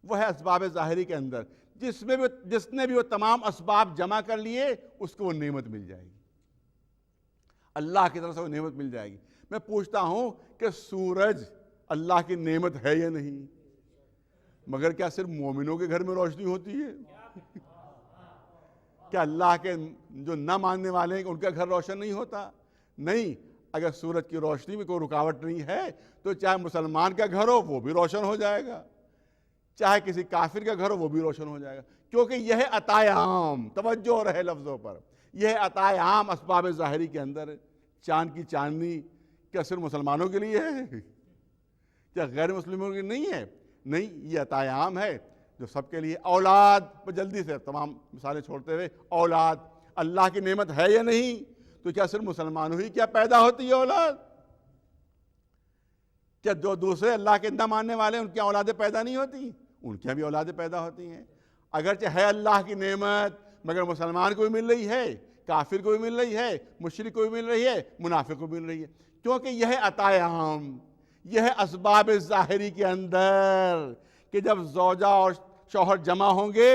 وہ ہے اسباب ظاہری کے اندر، جس نے بھی وہ تمام اسباب جمع کر لیے، اس کو وہ نعمت مل جائے گی، اللہ کی طرف سے وہ نعمت مل جائے گی۔ میں پوچھتا ہوں کہ سورج اللہ کی نعمت ہے یا نہیں؟ مگر کیا صرف مومنوں کے گھر میں روشنی ہوتی ہے؟ کیا اللہ کے جو نہ ماننے والے ہیں ان کا گھر روشن نہیں ہوتا؟ نہیں۔ اگر سورج کی روشنی میں کوئی رکاوٹ نہیں ہے تو چاہے مسلمان کا گھر ہو وہ بھی روشن ہو جائے گا، چاہے کسی کافر کا گھر ہو وہ بھی روشن ہو جائے گا، کیونکہ یہ ہے عطائے عام۔ توجہ رہے لفظوں پر، یہ ہے عطائے عام اسباب ظاہری کے اندر۔ چاند کی چاندنی کیا صرف مسلمانوں کے لیے ہے؟ کیا غیر مسلموں کے لیے نہیں ہے؟ نہیں، یہ عطائے عام ہے جو سب کے لیے۔ اولاد پر جلدی سے تمام مثالیں چھوڑتے ہوئے، اولاد اللہ کی نعمت ہے یا نہیں؟ تو کیا صرف مسلمانوں ہی کیا پیدا ہوتی ہے اولاد؟ کیا جو دوسرے اللہ کے نہ ماننے والے ان کی اولادیں پیدا نہیں ہوتی؟ ان کی بھی اولادیں پیدا ہوتی ہیں۔ اگرچہ ہے اللہ کی نعمت، مگر مسلمان کو بھی مل رہی ہے، کافر کو بھی مل رہی ہے، مشرک کو بھی مل رہی ہے، منافق کو بھی مل رہی ہے، کیونکہ یہ ہے عطائے عام، یہ ہے اسباب ظاہری کے اندر، کہ جب زوجہ اور شوہر جمع ہوں گے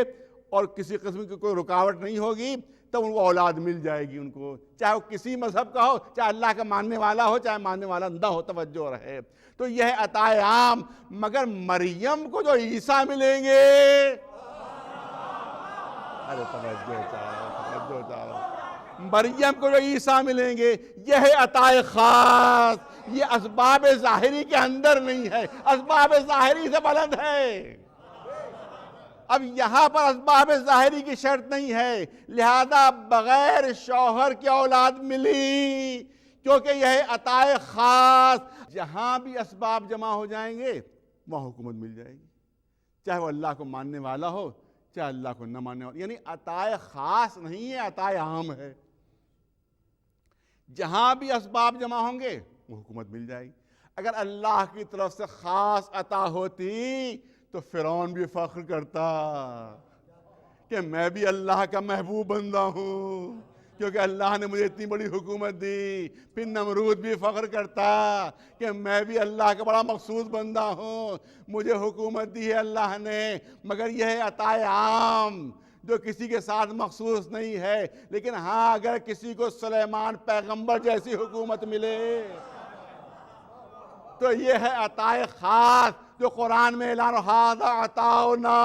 اور کسی قسم کی کوئی رکاوٹ نہیں ہوگی، تب ان کو اولاد مل جائے گی، ان کو، چاہے وہ کسی مذہب کا ہو، چاہے اللہ کا ماننے والا ہو، چاہے ماننے والا نہ ہو۔ توجہ رہے۔ تو یہ ہے عطائے عام۔ مگر مریم کو جو عیسیٰ ملیں گے، ارے توجہ چاہو، مریم کو جو عیسیٰ ملیں گے، یہ ہے عطائے خاص۔ یہ اسباب ظاہری کے اندر نہیں ہے، اسباب ظاہری سے بلند ہے۔ اب یہاں پر اسباب ظاہری کی شرط نہیں ہے، لہذا بغیر شوہر کی اولاد ملی، کیونکہ یہ ہے عطائے خاص۔ جہاں بھی اسباب جمع ہو جائیں گے وہاں حکومت مل جائے گی، چاہے وہ اللہ کو ماننے والا ہو، چاہے اللہ کو نہ ماننے والا۔ یعنی عطائے خاص نہیں ہے، عطائے عام ہے۔ جہاں بھی اسباب جمع ہوں گے وہ حکومت مل جائے گی۔ اگر اللہ کی طرف سے خاص عطا ہوتی تو فرعون بھی فخر کرتا کہ میں بھی اللہ کا محبوب بندہ ہوں، کیونکہ اللہ نے مجھے اتنی بڑی حکومت دی۔ پھر نمرود بھی فخر کرتا کہ میں بھی اللہ کا بڑا مخصوص بندہ ہوں، مجھے حکومت دی ہے اللہ نے۔ مگر یہ ہے عطائے عام جو کسی کے ساتھ مخصوص نہیں ہے۔ لیکن ہاں، اگر کسی کو سلیمان پیغمبر جیسی حکومت ملے تو یہ ہے عطائے خاص جو قرآن میں اعلان ھذا عطاؤنا،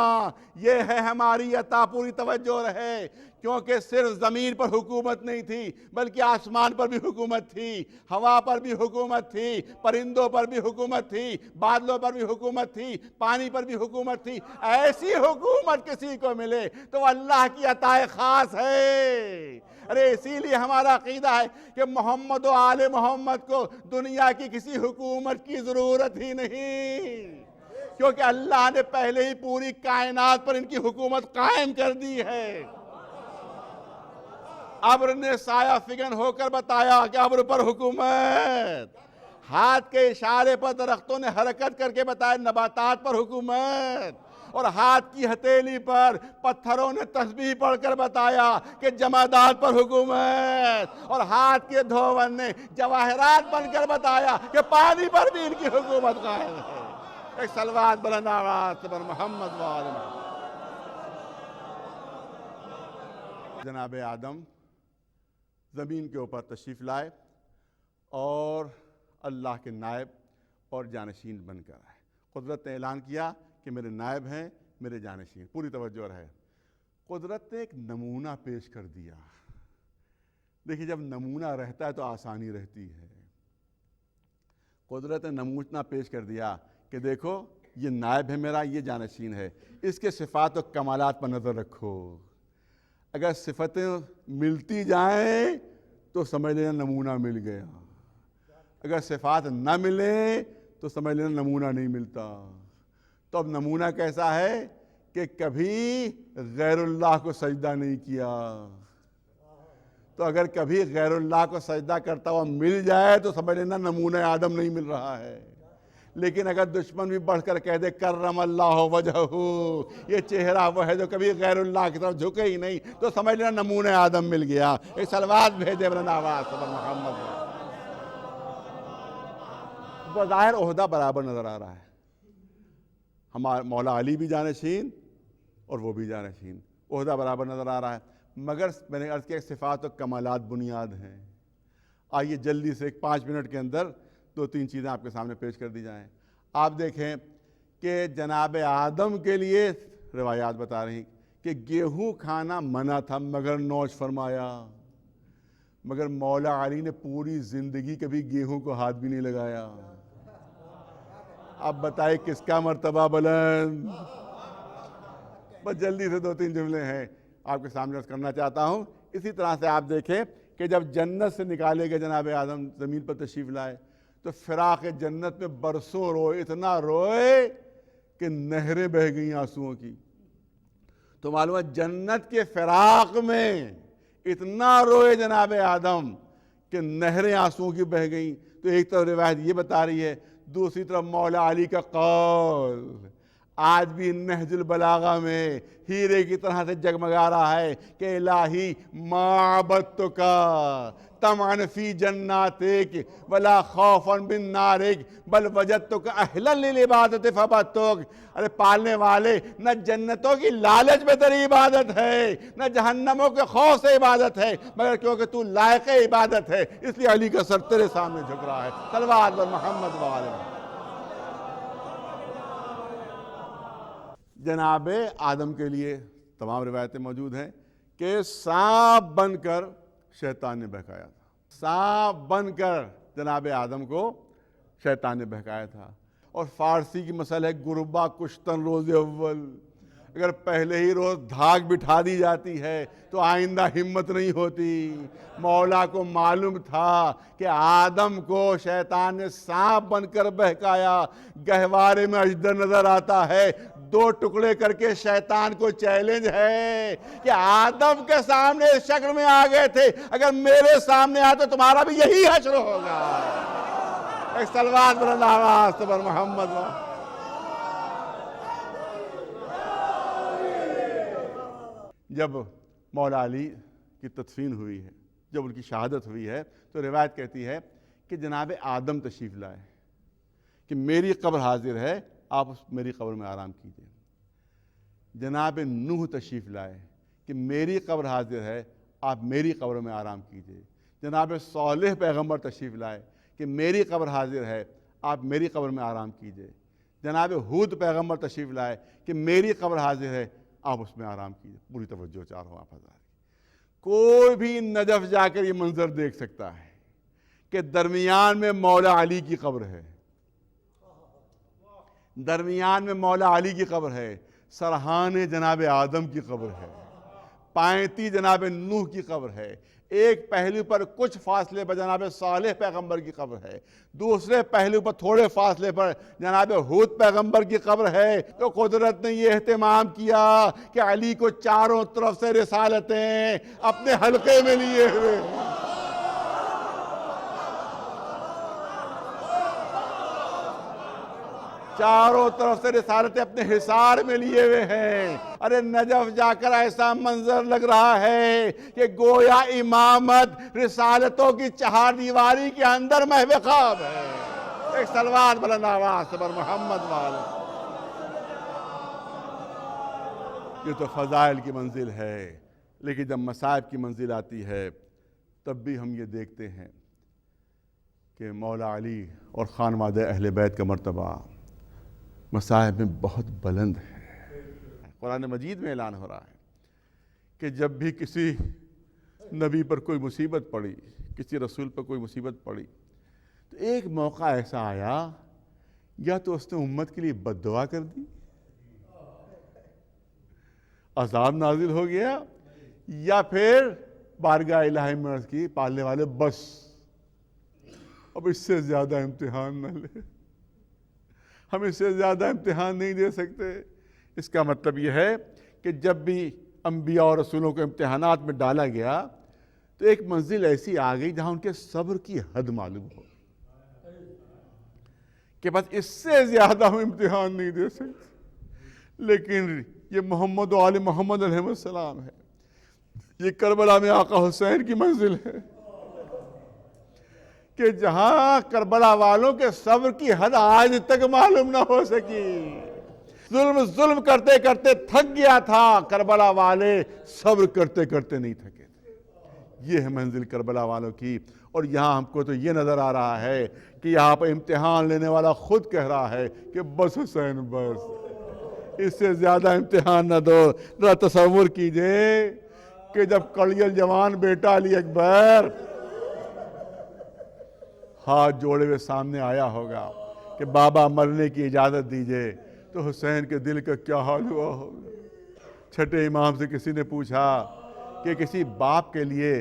یہ ہے ہماری عطا۔ پوری توجہ رہے، کیونکہ صرف زمین پر حکومت نہیں تھی بلکہ آسمان پر بھی حکومت تھی، ہوا پر بھی حکومت تھی، پرندوں پر بھی حکومت تھی، بادلوں پر بھی حکومت تھی، پانی پر بھی حکومت تھی۔ ایسی حکومت کسی کو ملے تو وہ اللہ کی عطائے خاص ہے۔ ارے اسی لیے ہمارا عقیدہ ہے کہ محمد و آل محمد کو دنیا کی کسی حکومت کی ضرورت ہی نہیں، کیونکہ اللہ نے پہلے ہی پوری کائنات پر ان کی حکومت قائم کر دی ہے۔ ابر نے سایہ فگن ہو کر بتایا کہ ابر پر حکومت، ہاتھ کے اشارے پر درختوں نے حرکت کر کے بتایا نباتات پر حکومت، اور ہاتھ کی ہتھیلی پر پتھروں نے تسبیح پڑھ کر بتایا کہ جمادات پر حکومت، اور ہاتھ کے دھوون نے جواہرات بن کر بتایا کہ پانی پر بھی ان کی حکومت قائم ہے۔ ایک صلوات بلند آواز پر محمد و آل محمد۔ جناب آدم زمین کے اوپر تشریف لائے اور اللہ کے نائب اور جانشین بن کر آئے. قدرت نے اعلان کیا کہ میرے نائب ہیں، میرے جانشین. پوری توجہ رہے. قدرت نے ایک نمونہ پیش کر دیا. دیکھیے جب نمونہ رہتا ہے تو آسانی رہتی ہے. قدرت نے نمونہ پیش کر دیا کہ دیکھو یہ نائب ہے میرا، یہ جانشین ہے، اس کے صفات و کمالات پر نظر رکھو. اگر صفتیں ملتی جائیں تو سمجھ لینا نمونہ مل گیا، اگر صفات نہ ملیں تو سمجھ لینا نمونہ نہیں ملتا. تو اب نمونہ کیسا ہے کہ کبھی غیر اللہ کو سجدہ نہیں کیا. تو اگر کبھی غیر اللہ کو سجدہ کرتا ہوا مل جائے تو سمجھ لینا نمونہ آدم نہیں مل رہا ہے. لیکن اگر دشمن بھی بڑھ کر کہہ دے کرم اللہ وجہہ، یہ چہرہ وہ ہے جو کبھی غیر اللہ کی طرف جھکے ہی نہیں، تو سمجھ لینا نمونہ آدم مل گیا. ایک صلوات بھیجے بلند آواز سے محمد. بظاہر عہدہ برابر نظر آ رہا ہے. ہمارا مولا علی بھی جانشین اور وہ بھی جانشین، عہدہ برابر نظر آ رہا ہے. مگر میں نے عرض کیا صفات و کمالات بنیاد ہیں. آئیے جلدی سے 5 منٹ کے اندر 2-3 چیزیں آپ کے سامنے پیش کر دی جائیں. آپ دیکھیں کہ جناب آدم کے لیے روایات بتا رہی کہ گیہوں کھانا منع تھا مگر نوش فرمایا. مگر مولا علی نے پوری زندگی کبھی گیہوں کو ہاتھ بھی نہیں لگایا. اب بتائیں کس کا مرتبہ بلند. بس جلدی سے 2-3 جملے ہیں آپ کے سامنے عرض کرنا چاہتا ہوں. اسی طرح سے آپ دیکھیں کہ جب جنت سے نکالے گئے جناب آدم زمین پر تشریف لائے تو فراق جنت میں برسوں روئے، اتنا روئے کہ نہریں بہہ گئیں آنسوؤں کی. تو معلوم ہے جنت کے فراق میں اتنا روئے جناب آدم کہ نہریں آنسوؤں کی بہہ گئیں. تو ایک طرف روایت یہ بتا رہی ہے، دوسری طرف مولا علی کا قول آج بھی نہج البلاغہ میں ہیرے کی طرح سے جگمگا رہا ہے کہ الہی ما عبدتک طمعا فی جناتک ولا خوفا من نارک بل وجدتک اہلا للعبادت فعبدتک. ارے پالنے والے، نہ جنتوں کی لالچ میں تیری عبادت ہے، نہ جہنموں کے خوف سے عبادت ہے، مگر کیونکہ تو لائق عبادت ہے اس لیے علی کا سر تیرے سامنے جھک رہا ہے. صلوات بر محمد وآلہ. جناب آدم کے لیے تمام روایتیں موجود ہیں کہ سانپ بن کر شیطان نے بہکایا تھا. سانپ بن کر جناب آدم کو شیطان نے بہکایا تھا. اور فارسی کی مسئلہ ہے گربا کشتن روز اول. اگر پہلے ہی روز دھاگ بٹھا دی جاتی ہے تو آئندہ ہمت نہیں ہوتی. مولا کو معلوم تھا کہ آدم کو شیطان نے سانپ بن کر بہکایا. گہوارے میں اجدر نظر آتا ہے، 2 ٹکڑے کر کے شیطان کو چیلنج ہے کہ آدم کے سامنے اس شکل میں آ گئے تھے، اگر میرے سامنے آتے تمہارا بھی یہی حشر ہوگا. ایک صلوات بلند آواز سے بر محمد. جب مولا علی کی تدفین ہوئی ہے، جب ان کی شہادت ہوئی ہے، تو روایت کہتی ہے کہ جناب آدم تشریف لائے کہ میری قبر حاضر ہے، آپ میری قبر میں آرام کیجئے. جناب نوح تشریف لائے کہ میری قبر حاضر ہے، آپ میری قبر میں آرام کیجئے. جناب صالح پیغمبر تشریف لائے کہ میری قبر حاضر ہے، آپ میری قبر میں آرام کیجئے. جناب ہود پیغمبر تشریف لائے کہ میری قبر حاضر ہے، آپ اس میں آرام کیجئے. پوری توجہ چاہوں آپ حضرات. کوئی بھی نجف جا کر یہ منظر دیکھ سکتا ہے کہ درمیان میں مولا علی کی قبر ہے، درمیان میں مولا علی کی قبر ہے، سرحان جناب آدم کی قبر ہے، پائنتی جناب نوح کی قبر ہے. ایک پہلو پر کچھ فاصلے پر جناب صالح پیغمبر کی قبر ہے، دوسرے پہلو پر تھوڑے فاصلے پر جناب ہود پیغمبر کی قبر ہے. تو قدرت نے یہ اہتمام کیا کہ علی کو چاروں طرف سے رسالتیں اپنے حلقے میں لیے ہوئے. چاروں طرف سے رسالتیں اپنے حصار میں لیے ہوئے ہیں. ارے نجف جا کر ایسا منظر لگ رہا ہے کہ گویا امامت رسالتوں کی 4 دیواری کے اندر محو خواب ہے. ایک صلوات بلند آواز سے بر محمد والے. یہ تو فضائل کی منزل ہے لیکن جب مصائب کی منزل آتی ہے تب بھی ہم یہ دیکھتے ہیں کہ مولا علی اور خانوادہ اہل بیت کا مرتبہ مصائب میں بہت بلند ہے۔ قرآن مجید میں اعلان ہو رہا ہے کہ جب بھی کسی نبی پر کوئی مصیبت پڑی، کسی رسول پر کوئی مصیبت پڑی، تو ایک موقع ایسا آیا یا تو اس نے امت کے لیے بد دعا کر دی، عذاب نازل ہو گیا، یا پھر بارگاہ الہی میں عرض کی پالنے والے بس اب اس سے زیادہ امتحان نہ لے، ہم اس سے زیادہ امتحان نہیں دے سکتے۔ اس کا مطلب یہ ہے کہ جب بھی انبیاء اور رسولوں کو امتحانات میں ڈالا گیا تو ایک منزل ایسی آ گئی جہاں ان کے صبر کی حد معلوم ہو کہ بس اس سے زیادہ ہم امتحان نہیں دے سکتے۔ لیکن یہ محمد و آل محمد علیہ السلام ہے، یہ کربلا میں آقا حسین کی منزل ہے کہ جہاں کربلا والوں کے صبر کی حد آج تک معلوم نہ ہو سکی۔ ظلم کرتے کرتے تھک گیا تھا، کربلا والے صبر کرتے کرتے نہیں تھکے تھے۔ یہ ہے منزل کربلا والوں کی، اور یہاں ہم کو تو یہ نظر آ رہا ہے کہ یہاں پہ امتحان لینے والا خود کہہ رہا ہے کہ بس حسین بس، اس سے زیادہ امتحان نہ دو۔ ذرا تصور کیجئے کہ جب کڑیل جوان بیٹا علی اکبر ہاتھ جوڑے ہوئے سامنے آیا ہوگا کہ بابا مرنے کی اجازت دیجئے، تو حسین کے دل کا کیا حال ہوا ہوگا۔ چھٹے امام سے کسی نے پوچھا کہ کسی باپ کے لیے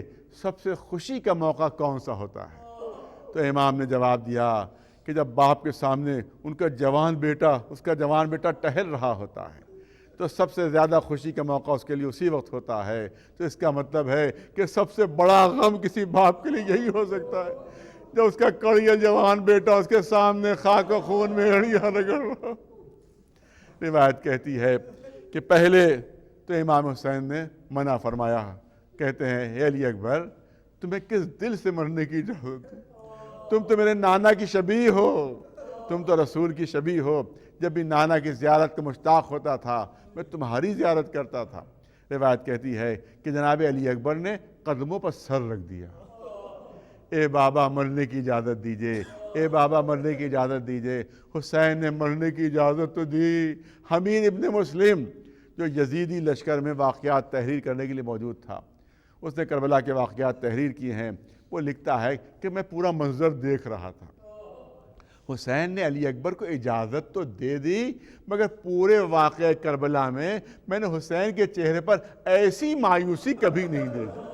سب سے خوشی کا موقع کون سا ہوتا ہے؟ تو امام نے جواب دیا کہ جب باپ کے سامنے ان کا جوان بیٹا ٹہل رہا ہوتا ہے تو سب سے زیادہ خوشی کا موقع اس کے لیے اسی وقت ہوتا ہے۔ تو اس کا مطلب ہے کہ سب سے بڑا غم کسی باپ کے لیے یہی ہو سکتا ہے جب اس کا کڑیل جوان بیٹا اس کے سامنے خاک و خون میں اڑیاں رگڑ رہا۔ روایت کہتی ہے کہ پہلے تو امام حسین نے منع فرمایا، کہتے ہیں اے علی اکبر تمہیں کس دل سے مرنے کی اجازت ہے؟ تم تو میرے نانا کی شبیہ ہو، تم تو رسول کی شبیہ ہو، جب بھی نانا کی زیارت کا مشتاق ہوتا تھا میں تمہاری زیارت کرتا تھا۔ روایت کہتی ہے کہ جناب علی اکبر نے قدموں پر سر رکھ دیا، اے بابا مرنے کی اجازت دیجئے، اے بابا مرنے کی اجازت دیجئے۔ حسین نے مرنے کی اجازت تو دی۔ حمید ابن مسلم جو یزیدی لشکر میں واقعات تحریر کرنے کے لیے موجود تھا، اس نے کربلا کے واقعات تحریر کیے ہیں، وہ لکھتا ہے کہ میں پورا منظر دیکھ رہا تھا، حسین نے علی اکبر کو اجازت تو دے دی مگر پورے واقعہ کربلا میں نے حسین کے چہرے پر ایسی مایوسی کبھی نہیں دیکھی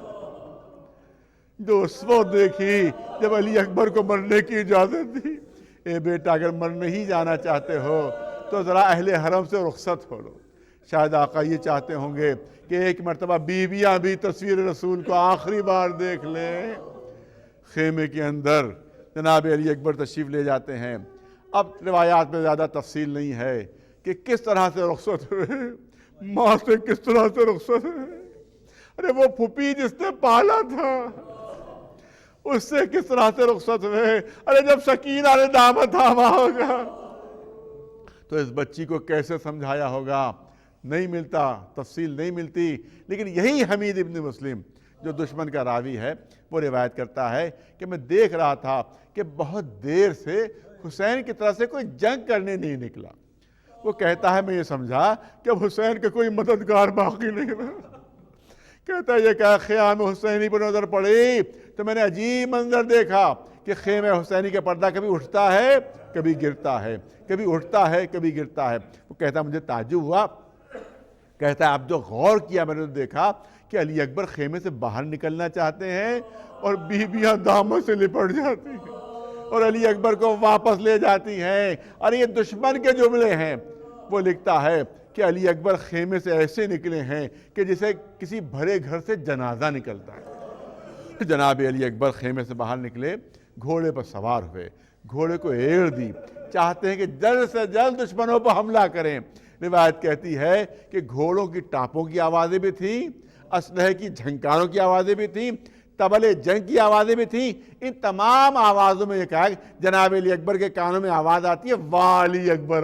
جو اس وقت دیکھی جب علی اکبر کو مرنے کی اجازت دی۔ اے بیٹا اگر مرنے ہی جانا چاہتے ہو تو ذرا اہل حرم سے رخصت ہو لو۔ شاید آقا یہ چاہتے ہوں گے کہ ایک مرتبہ بیویاں بھی تصویر رسول کو آخری بار دیکھ لیں۔ خیمے کے اندر جناب علی اکبر تشریف لے جاتے ہیں۔ اب روایات میں زیادہ تفصیل نہیں ہے کہ کس طرح سے رخصت ہوئے، ماں سے کس طرح سے رخصت ہوئے، ارے وہ پھوپھی جس نے پالا تھا اس سے کس طرح سے رخصت ہوئے، ارے جب سکینہ نے دامن تھاما ہوگا تو اس بچی کو کیسے سمجھایا ہوگا، نہیں ملتا، تفصیل نہیں ملتی۔ لیکن یہی حمید ابن مسلم جو دشمن کا راوی ہے وہ روایت کرتا ہے کہ میں دیکھ رہا تھا کہ بہت دیر سے حسین کی طرف سے کوئی جنگ کرنے نہیں نکلا۔ وہ کہتا ہے میں یہ سمجھا کہ اب حسین کا کوئی مددگار باقی نہیں رہا۔ کہتا ہے یہ کہ خیام حسینی پر نظر پڑی تو میں نے عجیب منظر دیکھا کہ خیمہ حسینی کا پردہ کبھی اٹھتا ہے کبھی گرتا ہے، کبھی اٹھتا ہے کبھی گرتا ہے۔ وہ کہتا ہے مجھے تعجب ہوا، کہتا ہے اب جو غور کیا میں نے دیکھا کہ علی اکبر خیمے سے باہر نکلنا چاہتے ہیں اور بیویاں دامن سے لپٹ جاتی ہیں اور علی اکبر کو واپس لے جاتی ہیں، اور یہ دشمن کے جملے ہیں۔ وہ لکھتا ہے کہ علی اکبر خیمے سے ایسے نکلے ہیں کہ جسے کسی بھرے گھر سے جنازہ نکلتا ہے۔ جناب علی اکبر خیمے سے باہر نکلے، گھوڑے پر سوار ہوئے، گھوڑے کو ایڑ دی، چاہتے ہیں کہ جلد سے جلد دشمنوں پر حملہ کریں۔ روایت کہتی ہے کہ گھوڑوں کی ٹاپوں کی آوازیں بھی تھیں، اسلحے کی جھنکاروں کی آوازیں بھی تھیں، طبلِ جنگ کی آوازیں بھی تھیں۔ ان تمام آوازوں میں یہ کہا کہ جناب علی اکبر کے کانوں میں آواز آتی ہے واہ علی اکبر،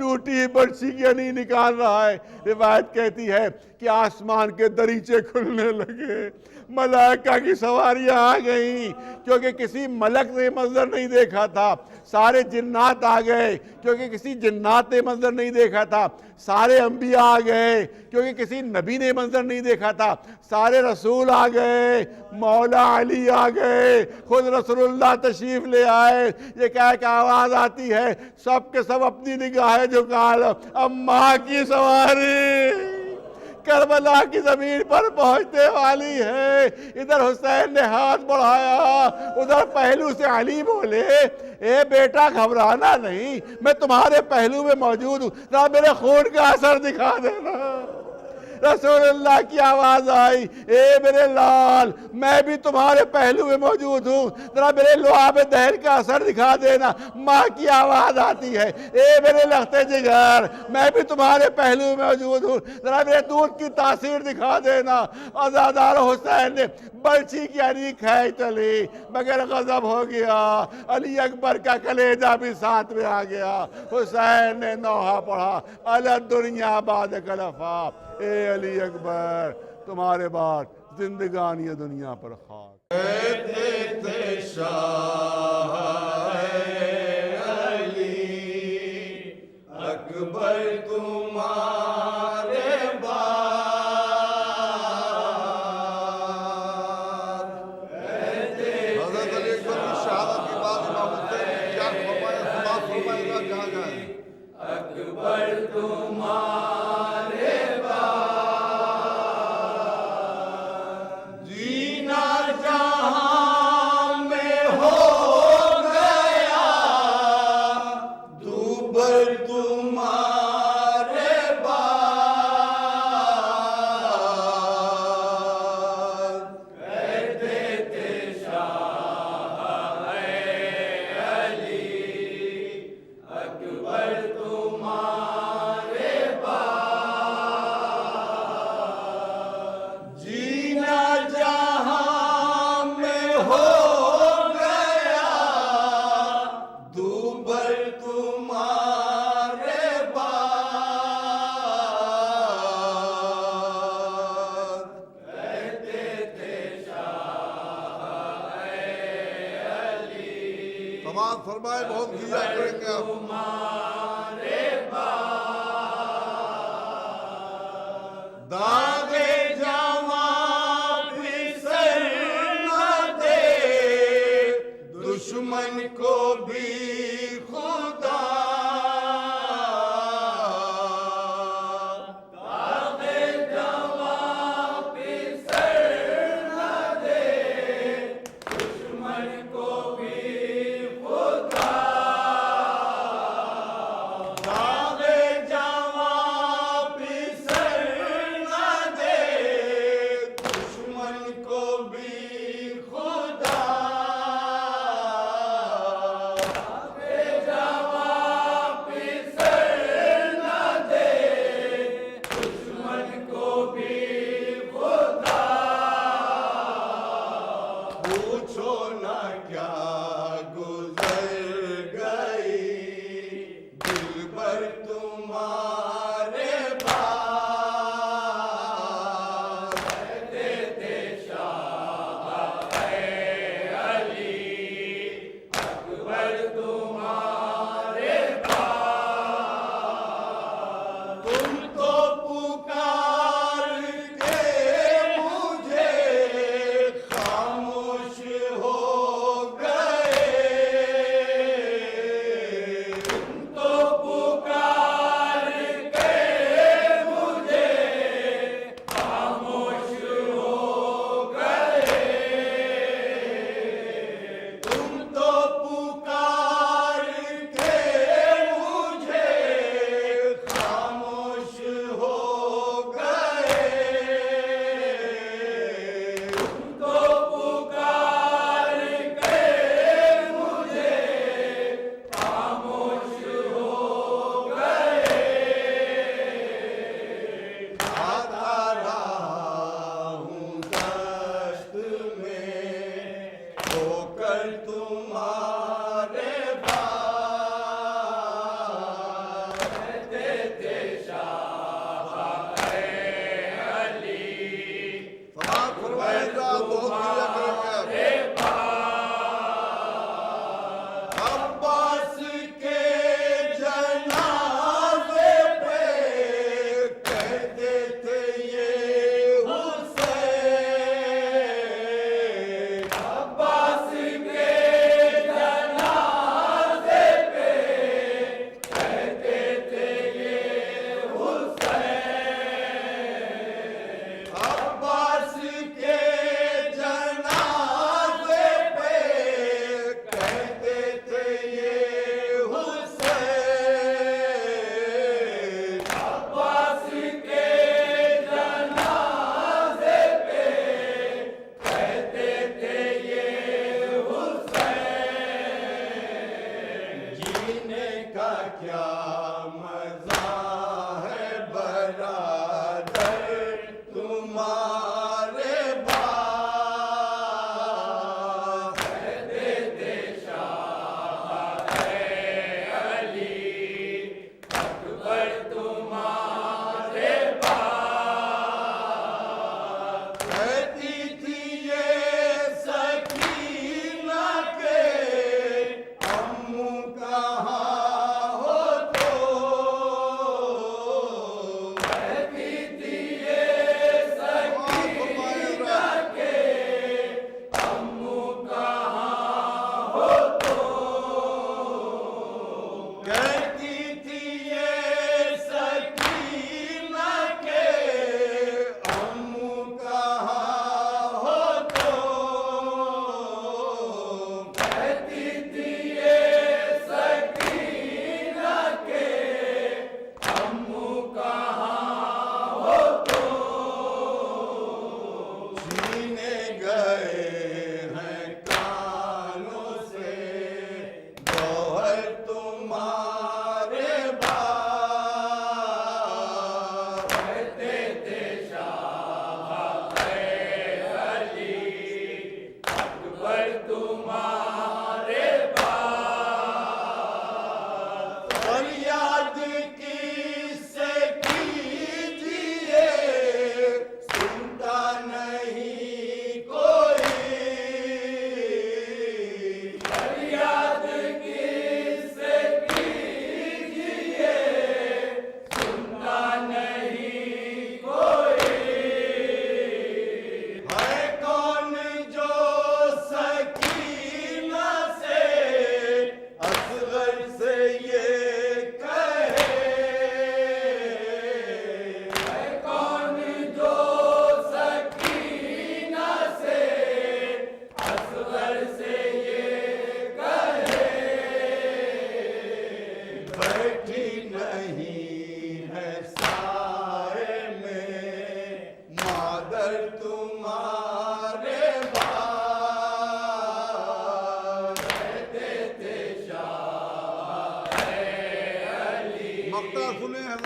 ٹوٹی برچھی کی انین نکال رہا ہے۔ روایت کہتی ہے کہ آسمان کے دریچے کھلنے لگے، ملائکہ کی سواریاں آ گئیں، کیونکہ کسی ملک نے منظر نہیں دیکھا تھا۔ سارے جنات آ گئے کیونکہ کسی جنات نے منظر نہیں دیکھا تھا۔ سارے انبیاء آ گئے کیونکہ کسی نبی نے منظر نہیں دیکھا تھا۔ سارے رسول آ گئے، مولا علی آ گئے، خود رسول اللہ تشریف لے آئے۔ یہ کہہ کہ آواز آتی ہے، سب کے سب اپنی نگاہیں جھکا لو، اب ماں کی سواری کربلا کی زمین پر پہنچنے والی ہے۔ ادھر حسین نے ہاتھ بڑھایا، ادھر پہلو سے علی بولے، اے بیٹا گھبرانا نہیں، میں تمہارے پہلو میں موجود ہوں، ذرا میرے خون کا اثر دکھا دینا۔ رسول اللہ کی آواز آئی، اے میرے لال، میں بھی تمہارے پہلو میں موجود ہوں، ذرا میرے لعاب دہن کا اثر دکھا دینا۔ ماں کی آواز آتی ہے، اے میرے لختے جگر، میں بھی تمہارے پہلو میں موجود ہوں، ذرا میرے دودھ کی تاثیر دکھا دینا۔ عزادار حسین نے برچھی کی انین کھینچ چلی، مگر غضب ہو گیا، علی اکبر کا کلیجہ بھی ساتھ میں آ گیا۔ حسین نے نوحہ پڑھا، علی الدنیا بعد کلفا، اے علی اکبر تمہارے بعد زندگانی دنیا پر خاک۔ کہتے تھے شاہ علی اکبر تمہارے بعد، حضرت علی اکبر کی شہادت کے بعد امام حسین نے کیا فرمایا؟ سماعت فرمائے گا، کہاں جائیں؟ اکبر تمہارے فرمائے بہت کیا کریں گے تمہارے بعد، داغ جوان بھی سر نہ دے، دشمن کو بھی خدا، داغ جوان بھی سر نہ دے، دشمن کو بھی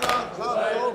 تمہارے